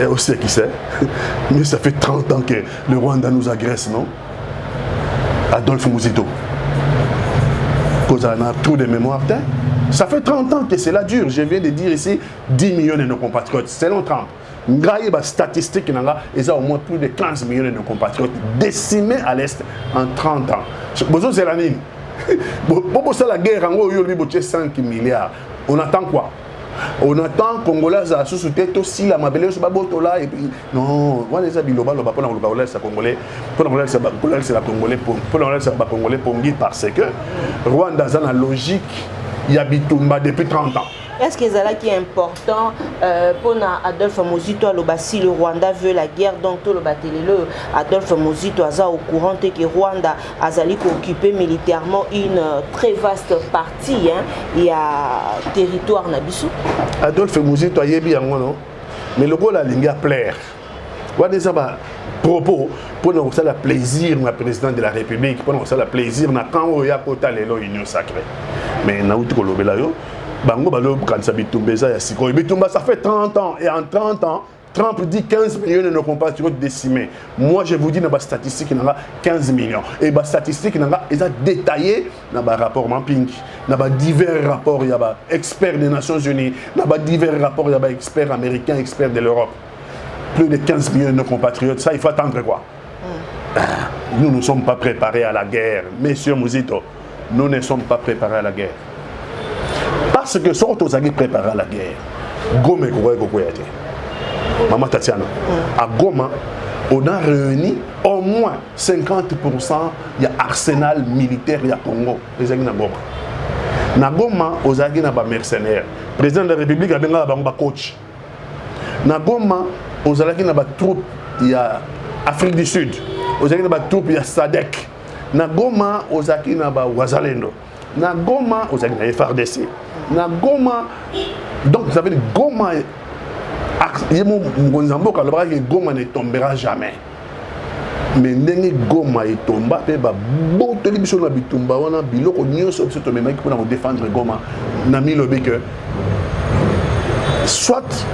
B: Et aussi qui sait, mais ça fait 30 ans que le Rwanda nous agresse, non? Adolphe Muzito. Cause on a trop de mémoire. Ça fait 30 ans que cela dure. Je viens de dire ici 10 millions de nos compatriotes. Selon Trump, il y a statistique, il y a au moins plus de 15 millions de nos compatriotes décimés à l'Est en 30 ans. Besoin c'est la ligne. Pour ça la guerre, en gros, il y a 5 milliards. On attend quoi? On attend Congolais à sous-souter aussi la mabelle sur Baboto là et puis non, on les a biloba le bapon le Congolais c'est Congolais, pour le Congolais c'est la Congolais pour le Congolais c'est Congolais pour dire parce que Rwanda a la logique il y a bitumba depuis 30 ans.
A: Est-ce que c'est là qui est important pour Adolphe Muzito si le Rwanda veut la guerre donc tout le batelelo Adolphe Muzito a au courant que Rwanda a occupé militairement une très vaste partie hein, il y a territoire nabiso.
B: Adolphe Muzito a yebi yango non mais le rôle a linga plaire. Wa des propos pour nous faire plaisir na président de la République pour nous faire plaisir na quand o ya kota lelo union sacrée. Mais na uti ko lobela yo Bango balo kansa bitumba ya siko bitumba ça fait 30 ans et en 30 ans Trump dit 15 millions de nos compatriotes décimés. Moi je vous dis dans la statistique il y a 15 millions et la statistique il y a détaillé dans le rapport Mapping dans divers rapports il y a experts des Nations Unies dans divers rapports il y a experts américains experts de l'Europe. Plus de 15 millions de nos compatriotes ça il faut attendre quoi. Nous ne sommes pas préparés à la guerre. Monsieur Muzito, nous ne sommes pas préparés à la guerre. Parce que sont aux amis préparés à la guerre. Goma et Maman Tatiana. À Goma, on a réuni au moins 50% de l'arsenal militaire du Congo. Les amis na Goma. Na Goma, aux amis na mercenaires. Le président de la République a bien un coach. Na Goma, aux amis na troupes il y a Afrique du Sud. Aux amis na troupes il y a SADC. Na Goma, aux amis na Wazalendo. Na Goma, aux amis na FRDC. Na Goma, donc vous savez, Goma, Goma ne tombera jamais. Mais ndenge Goma est tombé, bon télévision na bitumba wana biloko nyonso so to memaki pour défendre Goma. Na mi lobi que soit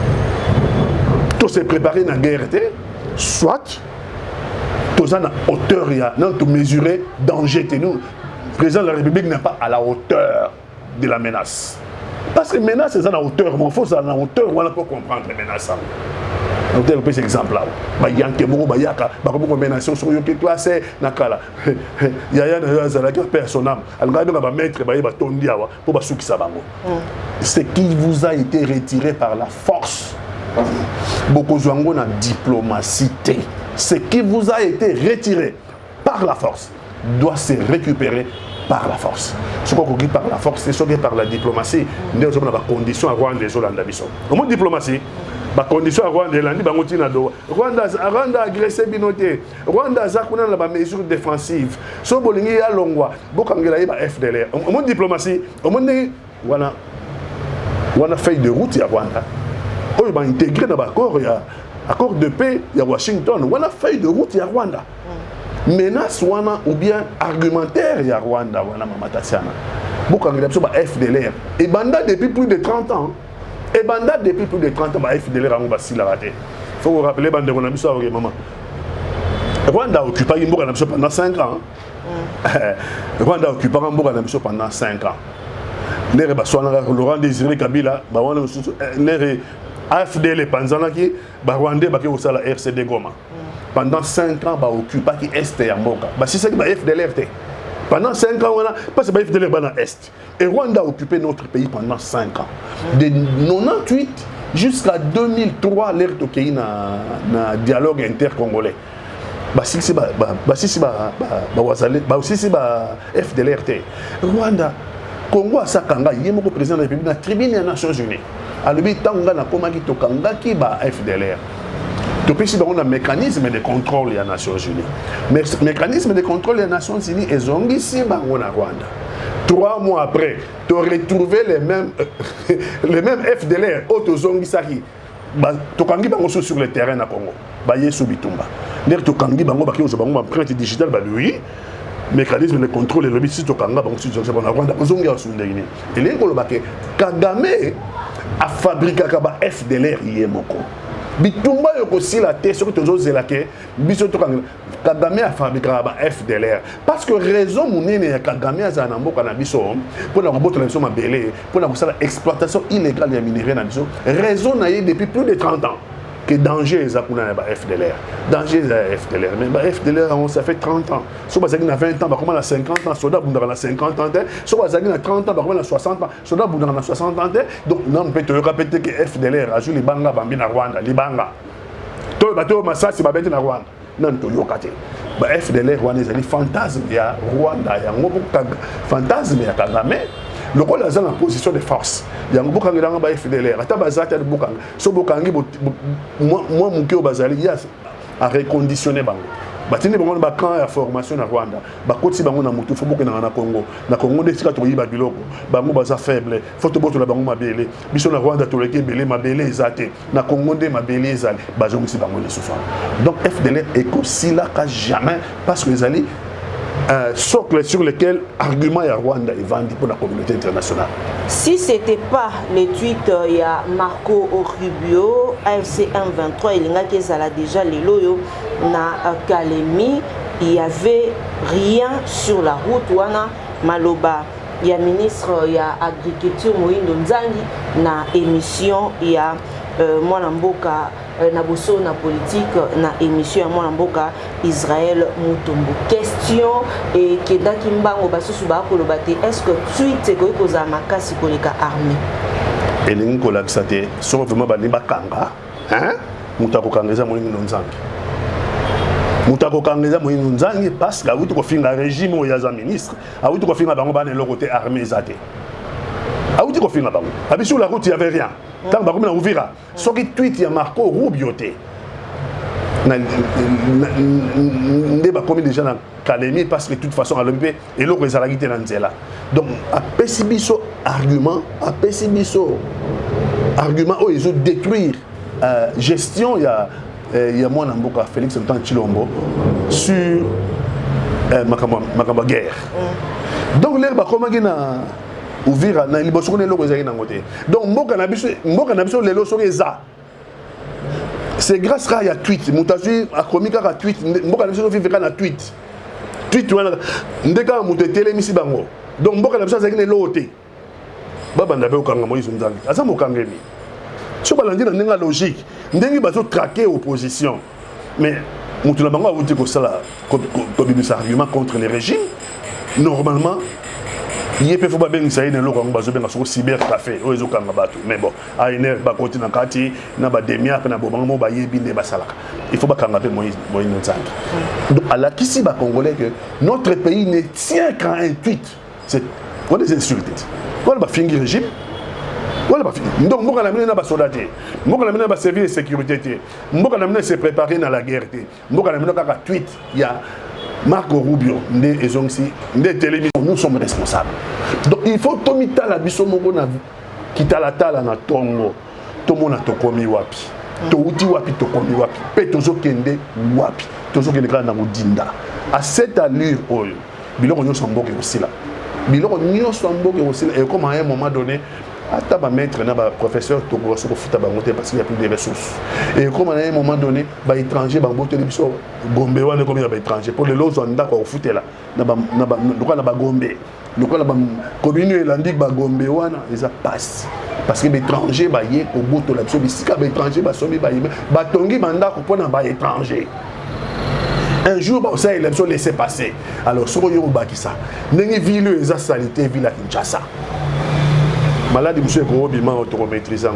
B: tout se préparer na guerre soit tout à hauteur ya non tout mesurer danger nous. Le président de la République n'est pas à la hauteur de la menace. Parce que menace c'est à la hauteur, mais il faut à la hauteur voilà pour comprendre les menaces. Donc tel cet exemple là. Ba yanke boko ba yaka, ba ko menace sur yo que toi c'est nakala. Yaya na za la personnel. Alga ba mettre ba tondi awa pour ba soukisa bango. Ce qui vous a été retiré par la force. Beaucoup zwango na diplomatie. Ce qui vous a été retiré par la force doit se récupérer par la force. Ce qu'on dit par la force, c'est ce qui par la diplomatie. Nous avons des conditions à Rwanda et Zolanda. Au moins diplomatie, les conditions à Rwanda et Rwanda a agressé Binoté. Rwanda a des mesures défensives. Si vous avez un longwa, vous avez un FDLR. Au moins diplomatie, au moins on a fait de route à Rwanda. On a intégré dans l'accord de paix à Washington. On a fait de route à Rwanda. menace wana ou bien argumentaire ya Rwanda wana Mama Tatiana bokangela biso ba FDLR et banda depuis plus de 30 ans et banda depuis plus de 30 ans ba FDLR ngo basila raté faut vous rappeler bande qu'on a biso avec maman Rwanda occupé Mboka na biso pendant 5 ans Rwanda occupé Mboka na biso pendant 5 ans nere ba swana Laurent Désiré Kabila ba wana nere AFDL panzana ki ba Rwandais ba ke osala RCD Goma pendant 5 ans ba occupé ki est ya Mboka ba si c'est que ba FDLR té pendant 5 ans on a parce que ba FDLR ba na est et Rwanda a occupé notre pays pendant 5 ans de 98 jusqu'à 2003 l'ère tokei na dialogue intercongolais si c'est FDLR Rwanda Congo a sakanga yemoko président de la République na tribune des Nations Unies alobi tanga na komaki tokanga ki ba FDLR to pesi ba on a mécanisme de contrôle des Nations Unies mécanisme de contrôle des Nations Unies ezongi si bango na Rwanda 3 mois après tu retrouvé les mêmes FDLR autozongi saki tokangi bango sur le terrain na Congo ba yesu bitumba ner tokangi bango baki ozo bango empreinte digitale ba lui mécanisme de contrôle et le si tokanga bango sur na Rwanda ozongi asunda ini ele ko lobake Kagame a fabriqué ka FDLR yemoko bitumba yoko sila te soki tozozela ke biso tokanga Kagame a fabriqué ba FDLR parce que raison munene ya Kagame azana mboka na biso pour na robota na biso mabele pour na kosala exploitation illégale ya minerai na biso raison na ye depuis plus de 30 ans que danger ezakuna na ba FDLR danger za FDLR mais ba FDLR ça fait 30 ans so bazaki na 20 ans ba comment na 50 ans soldat bundaka na 50 ans so bazaki na 30 ans ba comment na 60 ans soldat bundaka na 60 ans donc non peut te répéter que FDLR a joué les banga bambi na Rwanda libanga to bato masasi ba beti na Rwanda non to yokate ba FDLR wana ezali fantasme ya Rwanda ya ngobo fantasme ya Kagame le rôle est dans la position de force. Il y a un boucan qui est FDLR. Ata bazata de boucan. So boucangi moi mon cœur bazali a reconditionné bango. Batini bango ba camp ya formation na Rwanda. Ba koti bango na mutu fo boke na Congo. Na Congo de sika to yiba biloko. Bango baza faible. Faut boto na bango mabele. Biso na Rwanda to leke belé mabele ezate. Na Congo de mabele ezali. Bajongi si bango les souffrant. Donc FDLR est aussi là qu'à jamais parce que les alliés socle sur lequel argument ya Rwanda est vendu pour la communauté internationale.
A: Si ce n'était pas les tweets, il y a Marco Rubio, AFC 123, il y a déjà les loyaux, na Kalemi, il n'y avait rien sur la route, wana Maloba. Il y a ministre, il y a agriculture, Moïndo Nzangi, na émission, il y a Mwanamboka, na bosso na politique, na émission, Mwanamboka, Israël Mutombo. Question et Keda Kimbango Basu Kolobate, est-ce que tweet est que à Makasi Koleka armée?
B: Et les Nicolas Sate, sauf vraiment Baniba Kanga, hein? Moutako Kangeza Moïndo Nzangi. Moutako Kangeza Moïndo Nzangi parce que a eu tout fin un régime où il y a un ministre, a eu tout fin à Bango le côté armé Zate. A eu tout fin à Bango. Avec sur la route il n'y avait rien. Tant que Bango ouvira. Ce qui tweet il y a Marco Rubio. Ndeba comme déjà dans Kalemi parce que de toute façon à l'OMP et l'autre les alagité dans Nzela. Donc à Pessibiso argument où ils ont détruire gestion il y a moi Namboka Félix Antoine Chilombo sur Makamba guerre. Donc l'herbe comme na ouvira na liboso ne loko ezaki na ngote. Donc mboka na biso lelo so eza. C'est grâce à un tweet. Moutazu a commis un tweet. Mboka na biso vivre na tweet. Tweet wana ndeka muté télémisi bango. Donc mboka na biso ezaki ne loté. Baba ndabe okanga Moïse Nzangi. Asa mokangemi. So balandi na ndenga logique. Ndengi bazo traquer opposition. Mais mutuna bango a voulu que ça comme des arguments contre les régimes. Normalement il y a pas bien ça dans l'eau bazo bien sur cyber café o ezo kanga bato mais bon a une ba côté na kati na ba demia na bobango ba yebi ne basalaka il faut ba kanga pe Moïse Nzangi. Donc à la kisi ba congolais que notre pays ne tient qu'à un tweet. C'est quoi des insultes. Quoi ba fingi régime. Voilà ba fingi. Donc mboka na mine na ba soldaté. Mboka na mine ba servir de sécurité. Mboka na mine se préparer dans la guerre. Mboka na mine ka tweet il y a Marco Rubio, nous sommes responsables. Donc il faut que tout la biso moko na kitala tala na tongo. Tomo na tokomi wapi. To uti wapi tokomi wapi. Pe tozo kende wapi. Tozo kende kana na mudinda. à cette allure oyo biloko nyonso mboka aussi là biloko nyonso mboka aussi là et comme à un moment donné ata ba maître na ba professeur to ko so ko futa bango te parce qu'il y a plus de ressources et comme à un moment donné ba étranger ba mbote biso gombe wana comme ba étranger pour les lots onda ko futela na ba gombe lokola ba commune elandik ba gombe wana eza passe parce que l'étranger ba yé ko boto la biso bisika ba étranger ba somi ba yé ba tongi banda ko pona ba étranger. Un jour, ça, il a laissé passer. Alors, ce qu'on a dit, ça, n'est ville et salité, ville à Kinshasa. Malade, monsieur, est maîtriser.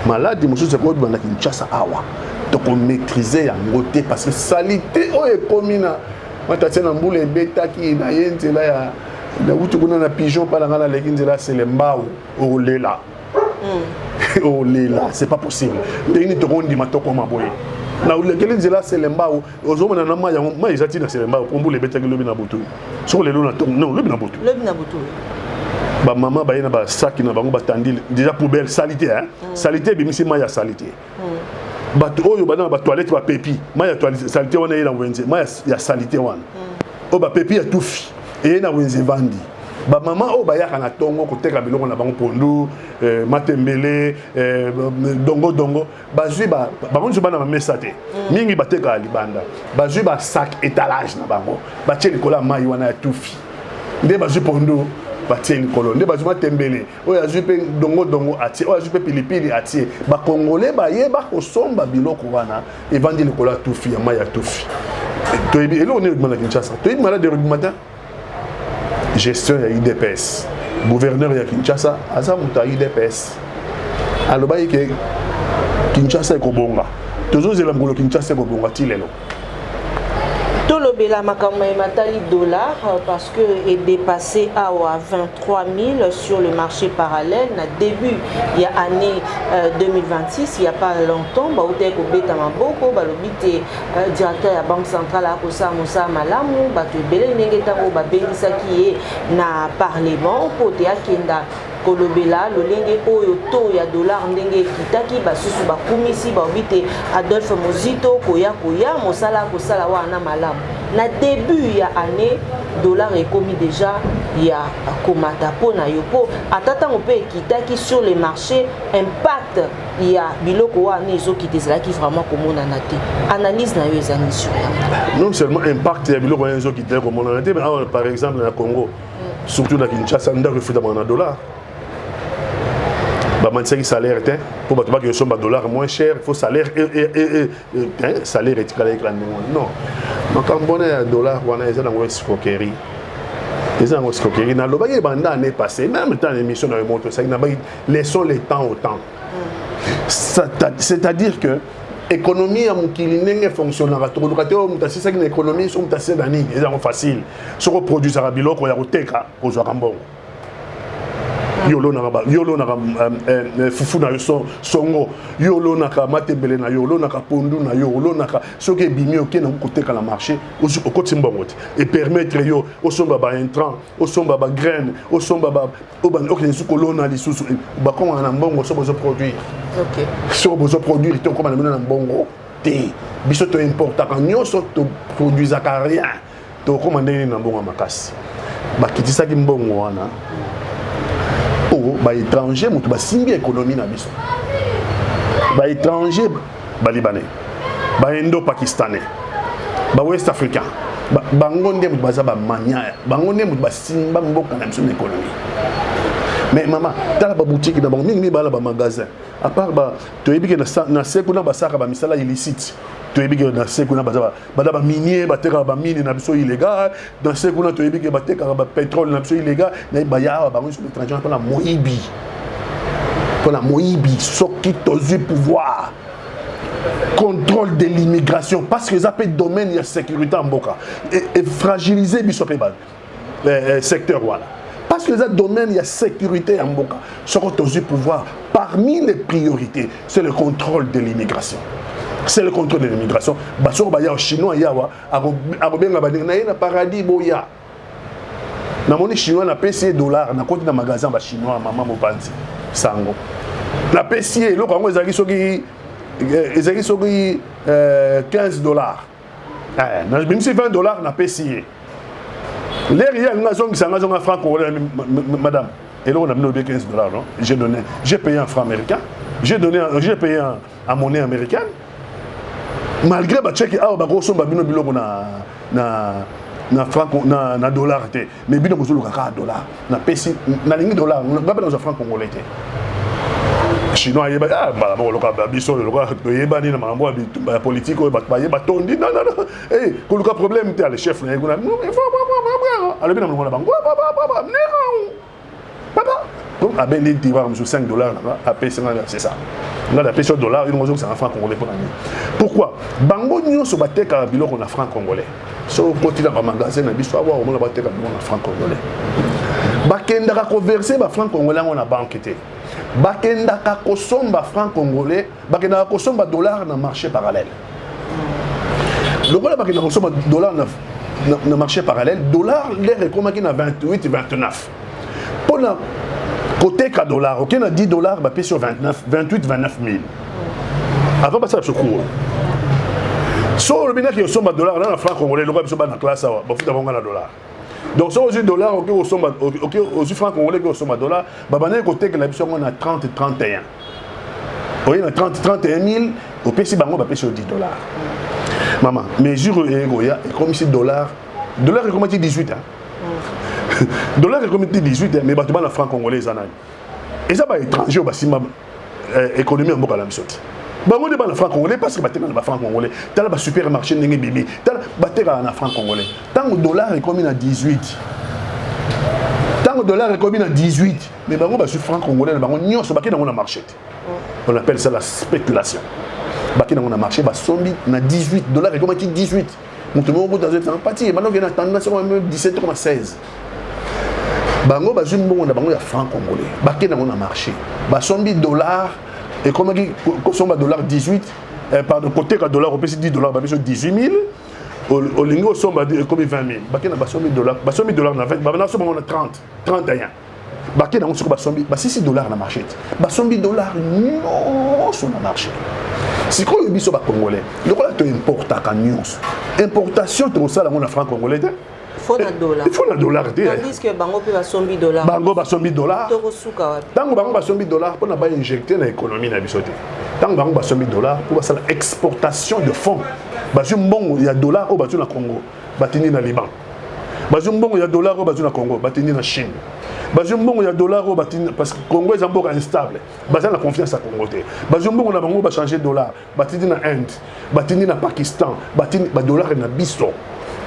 B: Malade, monsieur, c'est qu'on a Kinshasa, awa. Donc, on maîtrisait en côté parce que salité, oh, est commune. Moi, tu as un boule bêta qui est là, il y a un pigeon, pas la là, c'est le mbao, au lela. Au lela, c'est pas possible. Il y a un mato comme un boy. Na ulekele nzela selemba ozomona na maya ma izati na selemba pombu le betaki lobi na butu so le lona non lobi na butu ba mama ba yena ba saki na bango batandi déjà poubelle salité hein salité bimisi maya salité bato oyo bana ba toilette ba pepi maya toilette salité wana ila wenze maya ya salité wana o ba pepi ya tufi e na wenze vandi ba mama o ba yaka na tongo koteka biloko na bango pondu matembele dongo bazui ba bango bana mesate mingi bateka libanda bazui ba sac étalage na bango ba tie likola mai wana ya tufi nde bazui pondu ba tie likolo nde bazui matembele o ya zui pe dongo atie o ya zui pe pilipili atie ba congolais ba yeba ko somba biloko wana e vandi likola tufi ya mai ya tufi to ebi elo ne demanda Kinshasa to ebi malade de matin gestion ya IDPS gouverneur ya Kinshasa aza muta IDPS aloba ke Kinshasa ekobonga tozozela ngolo Kinshasa ekobonga tilelo
A: tolobela makambo ya matali dollar parce que est dépassé à 23 000 sur le marché parallèle na début il y a année 2026 il y a pas longtemps ba ote ko beta maboko ba lobite directeur ya banque centrale a ko sa musa malamu ba to belé ndenge tango ba bengisa ki na parlement pote akenda kolobela lolenge oyo to ya dollar ndenge kitaki basusu bakumisi baobite Adolphe Mozito koya mosala kosala wana malamu na début ya année dollar ekomi déjà ya komata pona yopo atata ngope kitaki sur les marchés impact ya biloko wana ezokite ezalaki vraiment komona na te analyse na yo ezali sur
B: non seulement impact ya biloko wana ezokite komona na te mais par exemple na Congo surtout na Kinshasa nda refuta na dollar bah maintenant salaire était pour battre que son dollar moins cher il faut salaire salaire est calé non donc quand bon dollar on a dans une escroquerie les gens escroquerie na loba ye banda année passée même temps l'émission na remonte ça na laissons les temps au temps c'est-à-dire que économie à mukili ndenge fonctionnera to lokateur mutasi ça une économie sur mutasi dani c'est facile sur produit ça biloko ya koteka ko zo kambongo yolo na fufu na songo yolo na ka matebele na yolo na ka pondu na yolo na ka soke bimi oké na koteka na marché au kotimba mote et permettre yo au somba ba intrant au somba ba graine au somba ba oké sukolo na lisusu ba ko na mbongo so bozo produire
A: OK
B: so bozo produire to ko na mbongo te biso to importa ka nyoso to produisa ka rien to ko mandeni na mbongo makasi ba kitisa ki mbongo wana ba étranger mutu ba simbi économie na biso ba étranger ba libanais ba indo pakistanais ba west africain bango nde mutu baza ba mania bango nde mutu ba simba mboka na biso na économie mais maman tala ba boutique na bango mingi bala ba magasin à part ba to yebike na sekuna ba saka ba misala illicite to yebike na sekuna ba minier ba teka ba mine na biso illégal dans sekuna to yebike ba teka ba pétrole na biso illégal na ba ya ba ngoni étranger pour la moibi soki tozu pouvoir contrôle de l'immigration parce que ça peut domaine il y a sécurité en boka et fragiliser biso pe ba secteur voilà parce que dans le domaine il y a sécurité en boka soki tozu pouvoir parmi les priorités c'est le contrôle de l'immigration. C'est le contrôle de l'immigration. Basoro ba ya chinois yawa akobenga ba na paradis boya. Na moni chinois na PC $, na compte na magasin ba chinois maman mopanzi sango. Na PC loko ngo ezaki soki $15. même si $20 n'a pas essayé. L'air, il y a un franc congolais, madame. Et là, on a mis $15, non? J'ai payé un franc américain, j'ai payé en monnaie américaine. Malgré que je grosso modo na dollar, mais bien que dollar, na pesi, na ligne dollar, on va dans un franc congolais. Chinois, il y a des politique, non, problème, le chef, donc, à ben $5 à payer, c'est ça. On a la pêche $, c'est un franc congolais pour l'année. Pourquoi? Bango nyo so batek à biloko on a franc congolais. So côté dans magasin na biso avoir on a batek à biloko on a franc congolais. Bakenda ka converser ba franc congolais on a banque té. Bakenda ka kosomba franc congolais, bakenda ka kosomba dollar na marché parallèle. Le voilà bakenda kosomba dollar na marché parallèle, dollar l'air est comme qui na 28 29. Pour la côté $, ok, on a $10, bah, paye sur 28, 29 000. Avant, bah, ça, je cours. Sur le bénin qui est au $, là, le franc congolais, le roi, il est classe, bah, faut avoir $. Donc, sur le $, ok, au franc congolais, qui est au $, bah, bah, côté que la on a 30, 31. Oui, on a 30, 31 000, au PC, bah, on va payer sur $10. Maman, mesure, et comme ici, $, est comme 18, hein. Dollar est comme 18, mais tu vas dans franc congolais. Et ça va étranger au économie en Boka Lamsot. On est dans le franc congolais parce que tu es dans le franc congolais. Tu as le supermarché, tu as le franc congolais. Tant que dollar est comme 18. Tant que dollar est comme 18, mais on va sur franc congolais, on va dans le marché. On appelle ça la spéculation. On a marché, on a 18. $, est comme 18. Maintenant, on a tendance à 17,16. Bango bazum bon na bango ya franc congolais. Baké na marché. Ba sombi $, et comme qui somba $18, pardon, côté ka dollar au PC $10, ba beso 18 000. Au lingo somba comme 20 000. Baké na ba sombi $, na 20, ba na somba on a 30, 31. Baké na on sur ba sombi, ba $6 na marché. Ba sombi $, non sur na marché. Si quoi le biso ba congolais. Le quoi tu importes à nuance. Importation tu ça la on a franc congolais. Il faut un dollar.
A: Tandis que Bango peut $.
B: Bango va $. Tant que Bango va $, pour ne injecter dans l'économie na bisoté. Tant que Bango va $, pour faire l'exportation de fonds. Bazum bon il y a $, au bazou na Congo, batini na Liban. Bazum bon il y a $, au bazou na Congo, batini na Chine. Bazum bon il y a $, au batini parce que Congo est un peu instable. Bazan la confiance à Congo. Bazum bon on a Bango va changer $, batini na Inde, batini na Pakistan, batini ba $, na biso.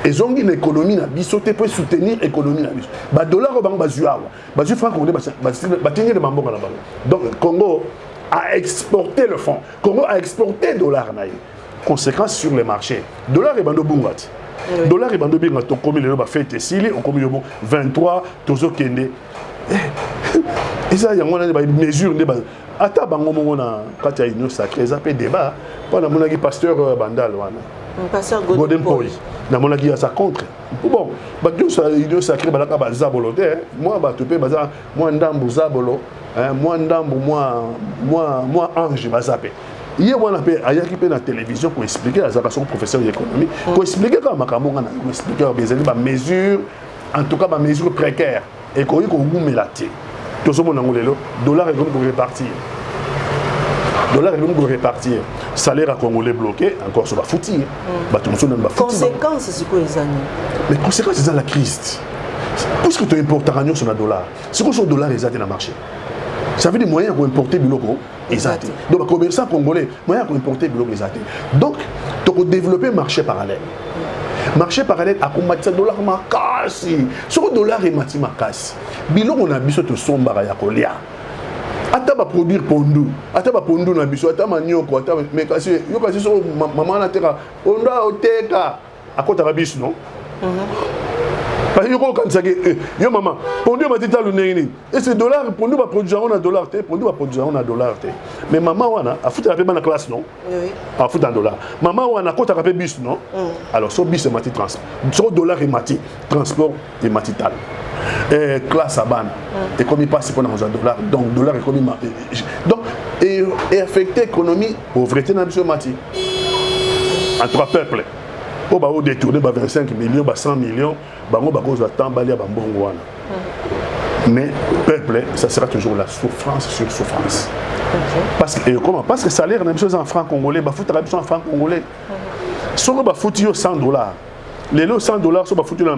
B: Et ont une économie na biso te peut soutenir l'économie na biso. Ba dollar au banque bazuawa. Bazu franc congolais ba tenir le mambo na bango. Donc Congo a exporté le fonds. Congo a exporté $. Conséquence sur les marchés. Dollar et bando bungati. Dollar et bando binga to comme le ba fait sili on comme le 23 tozo kende. Et ça y a on a des mesures de base. Ata bango mo na kati ya union sacrée ça peut débat. Pas na monaki pasteur Bandal wana.
A: Pasteur
B: Godem Poi. Dans mon avis, ça contre. Bon, il sacré, moi, moi, ndambu zabolo, moi, ange, hier, on a fait la télévision pour expliquer à son professeur d'économie, pour expliquer comment on expliquer les mesures, en tout cas, les mesures précaires, et qu'on a laté. Tout ce monde a $, est pour répartir. $, est pour répartir. Salaire à Congolais bloqué, encore sur la foutie.
A: Conséquences, c'est quoi les années?
B: Mais conséquences, c'est la crise. Puisque tu importes un sur le $, c'est quoi sur le $, ils ont dans le marché? Ça veut dire moyens pour importer biloko, ils ont. Donc, les commerçants congolais, moyens pour importer biloko, ils ont. Donc, tu peux développer un marché parallèle. Marché parallèle à combattre $, makasi. Sur le $, est makasi. Biloko, on a besoin de son baraya kolia. Ata ba produire pondu, ata ba pondu na biso, ata manioko, ata mais kasi yo kasi so maman na teka, onda oteka, akota ba biso non? Parce que yo quand ça yo maman, pondu matita luneni. Et c'est $, pondu ba produire on a $, pondu ba produire on a $. Mais maman wana, a foutu la paix dans la classe non? Oui. A foutu un $. Maman wana kota ka paix bis non? Alors so bis c'est mati transport. So $, est mati transport et mati tal. Classe à ban et comme il passe pour $, donc $, est comme donc et affecter l'économie pauvreté dans le mati entre peuples on va détourner 25 millions, 100 millions, on va cause temps balia bambongo. Mais peuple, ça sera toujours la souffrance sur souffrance. Parce que comment? Parce que salaire même chose en francs congolais, bah foutre en francs congolais. Si on va foutre $100, les lots $100 sont foutus dans le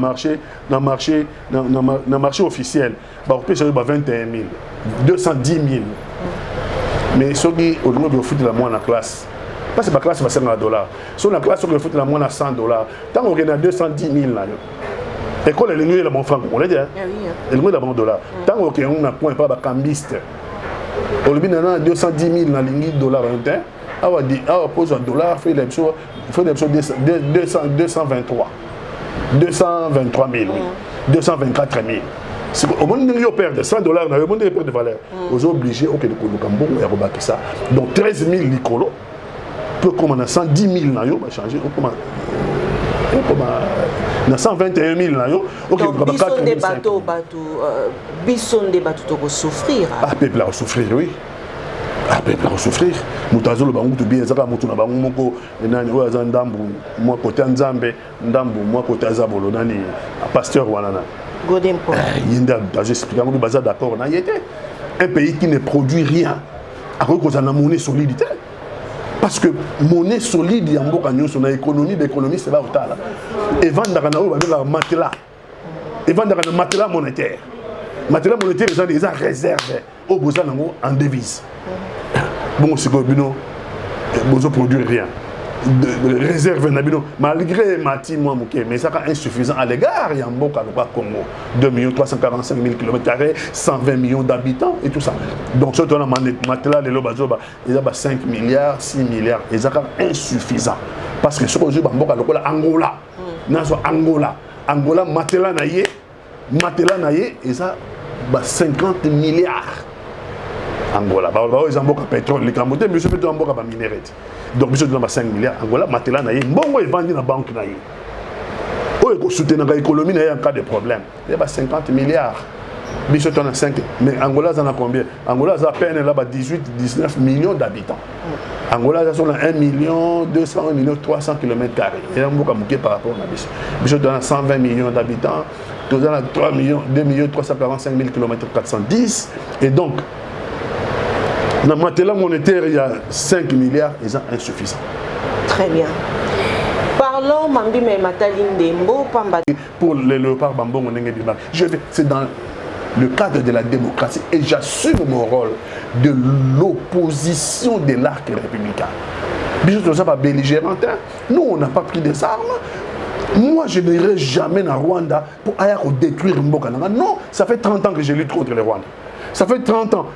B: marché officiel, bah on peut chercher 21 000, 210 000. Mais ceux qui au lieu de foutre la moins en classe. Parce que ma classe va ser $. Sur la classe, on va foutre la moins à $100. Tant qu'on a 210 000 là. École elle est là mon franc congolais dire. Elle est là mon $. Tant qu'on a point pas ba cambiste. Au lieu de 210 000 dans les dollars on va poser $, fait des choses 223 000, 224 000. Au moment où on perd $100, on a perd de valeur. On est obligé de ça. Donc 13 000 licolo, peu comme on a 110 000 on va changer. On a 121 000
A: donc bison des bateaux pour souffrir.
B: Ah, peuple va souffrir, oui. Ah, peuple va souffrir. Mutazo le bangu to bien zaka mutu na bangu moko nani oyo za ndambu moi côté nzambe ndambu moi côté azabolo nani pasteur wanana
A: Godempo
B: yinda j'explique ngo baza d'accord na yete un pays qui ne produit rien à cause de la monnaie solidité parce que monnaie solide ya mboka nyonso na économie d'économie c'est ba otala et vendre na oyo ba matelas et vendre na matelas monétaire ils ont réserve au besoin en devise. Bon, c'est quoi, Bino? Ils ne produisent rien. Réserve, malgré Mati, mais ça est insuffisant à l'égard. Il y a un bon Congo, 2 345 000 km², 120 millions d'habitants et tout ça. Donc, surtout, on a matelas, les lobazoba, ils ont 5 milliards, 6 milliards. Ils sont insuffisants. Parce que ce que je dis, Angola, Angola, matelas, naïe, ils ont 50 milliards. Angola, ils ont beaucoup de pétrole, les Camerounais, mais ils ont beaucoup de minerais. Donc, ils ont 5 milliards. Angola, matelas, naïe, bon, ils vendent dans la banque, naïe. Ils soutiennent l'économie, en cas de problème. Il y a 50 milliards. Ils ont 5. Mais Angola, ça en a combien? Angola, ça a peine 18-19 millions d'habitants. Angola, ça a 1 million 200, 1 million 300 km². Il y a beaucoup de par rapport à Bissot. Bissot a 120 millions d'habitants. Tous a 3 millions, 2 345 000 km 410. Et donc, dans le matelas monétaire, il y a 5 milliards, ils sont insuffisants.
A: Très bien. Parlons Mambi Mataline Dembo Pamba.
B: Pour les léopards Bambon, c'est dans le cadre de la démocratie et j'assume mon rôle de l'opposition de l'arc républicain. Bisous, ça pas belligérant. Nous, on n'a pas pris des armes. Moi, je n'irai jamais en Rwanda pour aller détruire Mboka. Non, ça fait 30 ans que je lutte contre le Rwanda. Ça fait 30 ans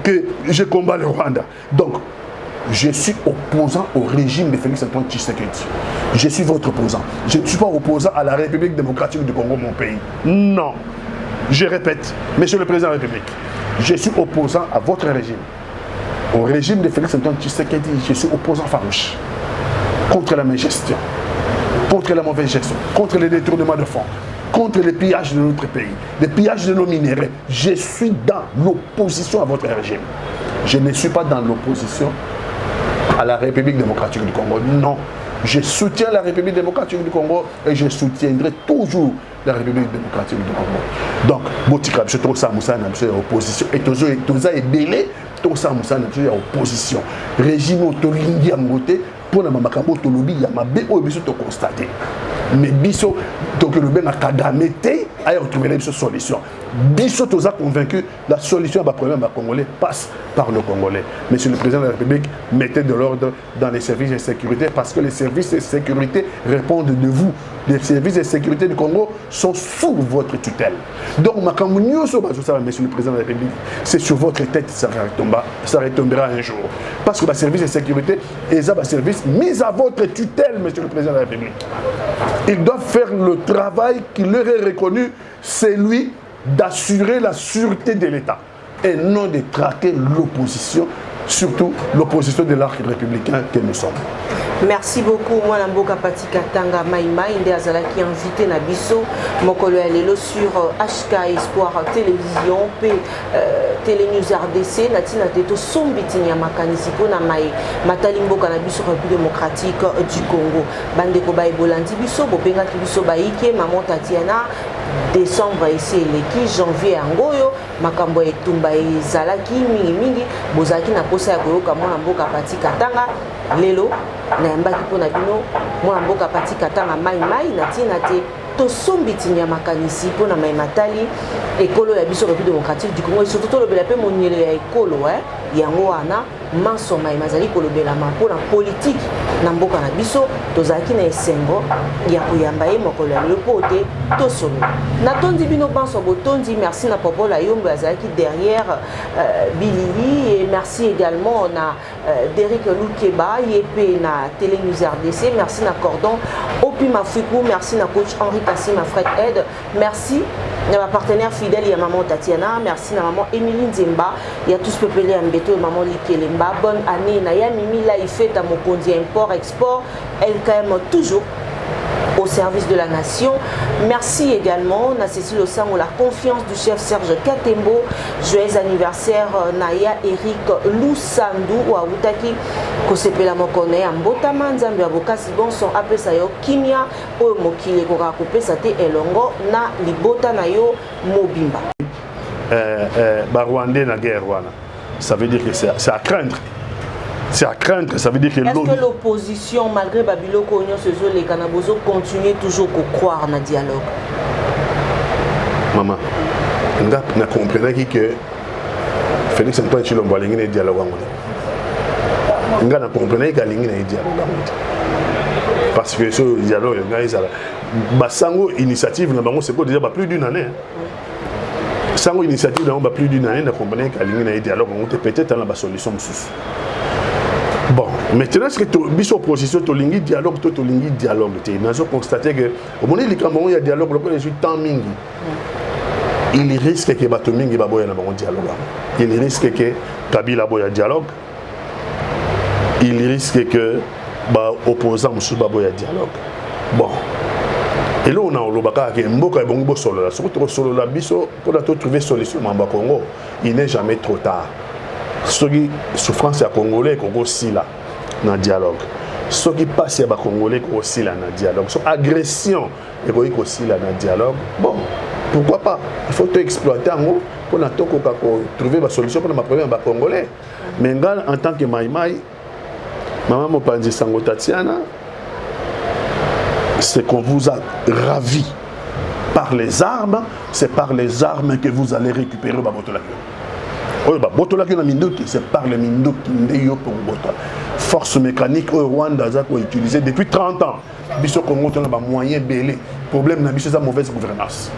B: que je combats le Rwanda. Donc, je suis opposant au régime de Félix Antoine Tshisekedi. Je suis votre opposant. Je ne suis pas opposant à la République démocratique du Congo, mon pays. Non. Je répète, Monsieur le Président de la République, je suis opposant à votre régime. Au régime de Félix Antoine Tshisekedi, je suis opposant farouche. Contre la gestion, contre la mauvaise gestion, contre les détournements de fonds, contre les pillages de notre pays, les pillages de nos minéraux. Je suis dans l'opposition à votre régime. Je ne suis pas dans l'opposition à la République démocratique du Congo. Non. Je soutiens la République démocratique du Congo et je soutiendrai toujours la République démocratique du Congo. Donc, Botika, je trouve ça, Moussa, je suis en opposition. Et tout ça est délai, tout ça, Moussa, je suis en opposition. Régime autolingi en côté, pour la Makambo, Tolobi, il y a ma bé, ou biso to constater. Mais biso, donc le ben a kagamete, a retrouvé une solution. Biso, tous a convaincu, la solution à problème congolais passe par le Congolais. Monsieur le Président de la République, mettez de l'ordre dans les services de sécurité parce que les services de sécurité répondent de vous. Les services de sécurité du Congo sont sous votre tutelle. Donc, Monsieur le Président de la République, c'est sur votre tête que ça retombera un jour. Parce que les services de sécurité, ils ont un service mis à votre tutelle, Monsieur le Président de la République. Ils doivent faire le travail qui leur est reconnu, c'est lui d'assurer la sûreté de l'État et non de traquer l'opposition surtout l'opposition de l'arc républicain que nous sommes.
A: Merci beaucoup. Moi, Mboka Patika Tanga Maïma, Inde Azalaki invité Nabiso, Mokolo Alelo sur HK Espoir Télévision, Télé News RDC, Natina Teto Sombitinia Makanisipo Namae, Matali Mboka Nabiso République démocratique du Congo, Bandeko Baïbolandi Biso, Bopenga Kibiso Baïke, Maman Tatiana, décembre ici leki janvier angoyo makambo etumba ezalaki mingi bozalaki na posa ya koyoka mwana mboka Patika Tanga lelo nayambaki mpona bino mwana mboka Patika Tanga mai natina te tosombitinya makanisi mpona mai matali ekolo ya biso République démocratique du Congo et surtout tolobela mpe monielo ya ekolo yango wana manso mai mazali kolobelama mpona politique na mboka na biso tozalaki na esengo ya koyamba ye mokolo ya lelo mpo te tosolo natondi bino banso botondi. Merci na Popola Yombo azalaki derrière Bilili et merci également na Derrick Lukeba yepe na Télé News RDC. Merci na Cordon Opi Mafikou, merci na coach Henri Kassim Fred Ed, merci na ma partenaire fidèle ya maman Tatiana, merci na maman Emilie Nzemba, ya tous peuplé ya Mbeto et maman Likelemba. Bonne année na ya Mimi la ifete à Mokondi import export, elle quand même toujours au service de la nation. Merci également na Cécile Osango, la confiance du chef Serge Katembo. Joyeux anniversaire Naya Eric Lusandu ou Aoutaki Kosepela Mokone Mbotama Nzambe Abokasi bon son appelé ça yo Kimia o Mokile Kora Kopé ça te elongo na libota na yo Mobimba.
B: Rwandais na guerre wana. Ça veut dire que c'est à craindre. C'est à craindre, ça veut dire que
A: est-ce que l'opposition, malgré Babiloko, Union Sezo, les Canabozo, continue toujours à croire dans le dialogue?
B: Maman, on a compris que Félix Antoine Chilombo a un dialogue. On a compris qu'il a un dialogue. Parce que ce dialogue, Sango initiative, c'est déjà plus d'une année. Sango initiative, plus d'une année, on a compris qu'il a un dialogue. On a peut-être une solution. Bon, maintenant, est-ce que tu as opposition, tu as dialogue, tu as dialogue. Nous avons constaté que au moment où il y a dialogue, il risque que Batomingi Baboya n'a pas de dialogue. Il risque que Kabila Boya dialogue. Il risque que l'opposant Moussou Baboya dialogue. Bon. Et là, on a le Baka qui est Mboka et Bongo Solo. Surtout Solo la Bisso, pour trouver solution au Congo, il n'est jamais trop tard. Ce qui souffrance à Congolais, Congo aussi là, dans le dialogue. Ce qui passe à Congolais, aussi là, dans le dialogue. Son agression, aussi là, dans le dialogue. Bon, pourquoi pas? Il faut exploiter pour trouver une solution pour le problème à Congolais. Mais en tant que Maïmaï, Maman Mopanzi Sango Tatiana, c'est qu'on vous a ravi par les armes, c'est par les armes que vous allez récupérer votre lac. C'est par les Mindoki pour force mécanique au Rwanda a utilisé depuis 30 ans. Biso Congo a un moyen belé. Problème na biso sa mauvaise gouvernance.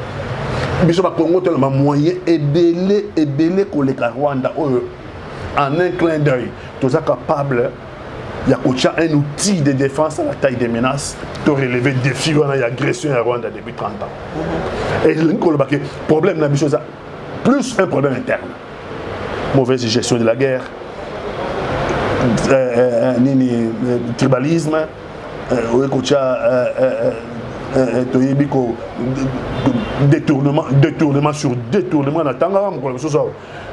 B: Biso Congo a un moyen belé pour les Rwanda en un clin d'œil. Tout ça capable il y a un outil de défense à la taille des menaces pour relever des défis à l'agression à Rwanda depuis 30 ans. Et le problème na biso plus un problème interne. Mauvaise gestion de la guerre, tribalisme, détournement sur détournement.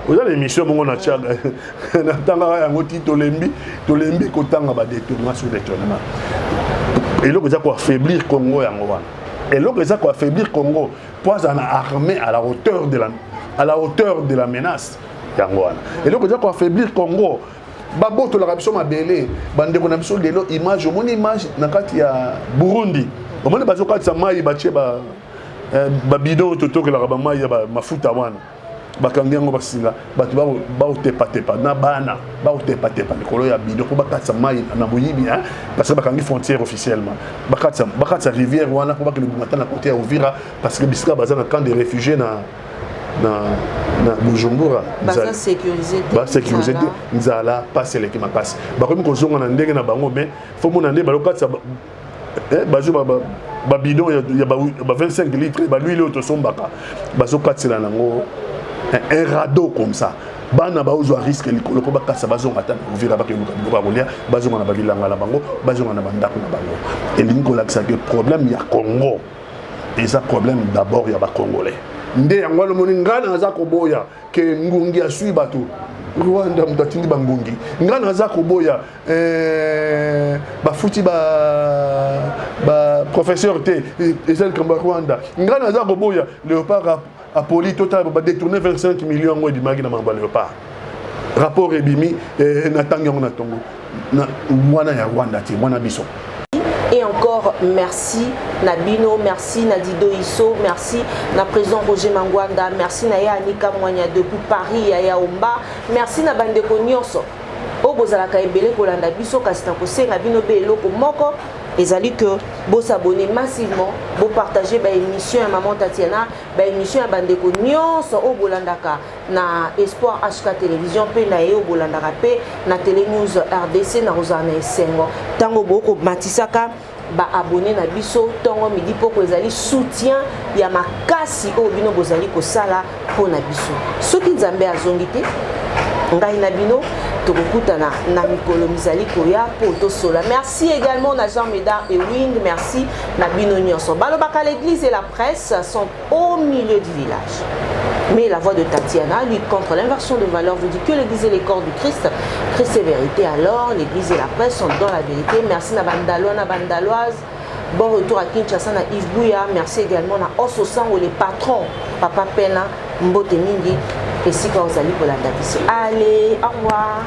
B: Vous avez l'émission, on a détournement sur détournement. Et là, vous avez affaiblir Congo. Et là, vous avez affaiblir Congo pour armée à la hauteur de la menace. Et donc, on a affaiblir Congo. Baboto la raption ma belé, bande qu'on a besoin de l'image, mon image na kati ya Burundi. Au moment bazo kati sa mai bache ba bidon toto que la rabama ya ba mafuta wana. Bakangengo basinga, batu ba tepa na bana, ba tepa likolo ya bidon ko bakati sa mai na boyibi hein parce que bakangi frontière officiellement. Bakati sa rivière wana ko bakeli bumata na côté ya Uvira parce que bisika bazana camp de réfugiés na Bujumbura
A: basa sécurisé
B: nzala passe les qui m'a passe ba comme ko zonga na ndenge na bango mais faut mon ande ba lokatsa bazo ba bidon ya ba 25 litres ba l'huile auto sombaka bazo katsela nango un radeau comme ça bana baozwa risque likolo po bakasa bazonga ta uvira bakeluka biloko ya kolia bazonga na babilanga na bango bazonga na bandako na bango elingi kolakisa ke problème ya Congo eza problème d'abord ya bakongolais nde yango lomoni ngana naza koboya ke ngungi asui bato Rwanda mutatindi bangungi ngana naza koboya bafuti ba professeur te ezali kamba Rwanda ngana naza koboya Léopard Apoli total ba détourner 25 millions ngoi di magi na mamba Léopard rapport ebimi na tango na tongo na mwana ya Rwanda ti mwana biso.
A: Et encore merci Nabino, merci Nadido Isso, merci na président Roger Mangwanda, merci na ya Anika Mwanya depuis Paris ya Yaomba, merci na bandeko nyonso. O bozalaka ebele kolanda biso kasi na kosenga bino be eloko moko ezali que bo s'abonner massivement, bo partager ba émission ya Maman Tatiana, ba émission ya bandeko nyonso o bolandaka na Espoir HK Télévision pe na yo bolandaka pe na Télé News RDC na Rosana Esengo. Tango boko matisaka ba abonné na biso tongo midi poko ezali soutien ya makasi o bino bozali ko sala po na biso. Soki Nzambe azongi te ngai na bino tokokutana na mikolo mizali koya po tosola. Merci également à Jean Médard et Wing, merci na bino nyonso. Balobaka l'église et la presse sont au milieu du village. Mais la voix de Tatiana lutte contre l'inversion de valeurs, vous dit que l'église est les corps du Christ. Christ est vérité, alors l'église et la presse sont dans la vérité. Merci na Bandalois, na Bandaloise. Bon retour à Kinshasa na Yves Bouya. Merci également na Ososan ou les patrons Papa Pena, Mbote Mingi et Sika Ozali pour la Daviso. Allez, au revoir.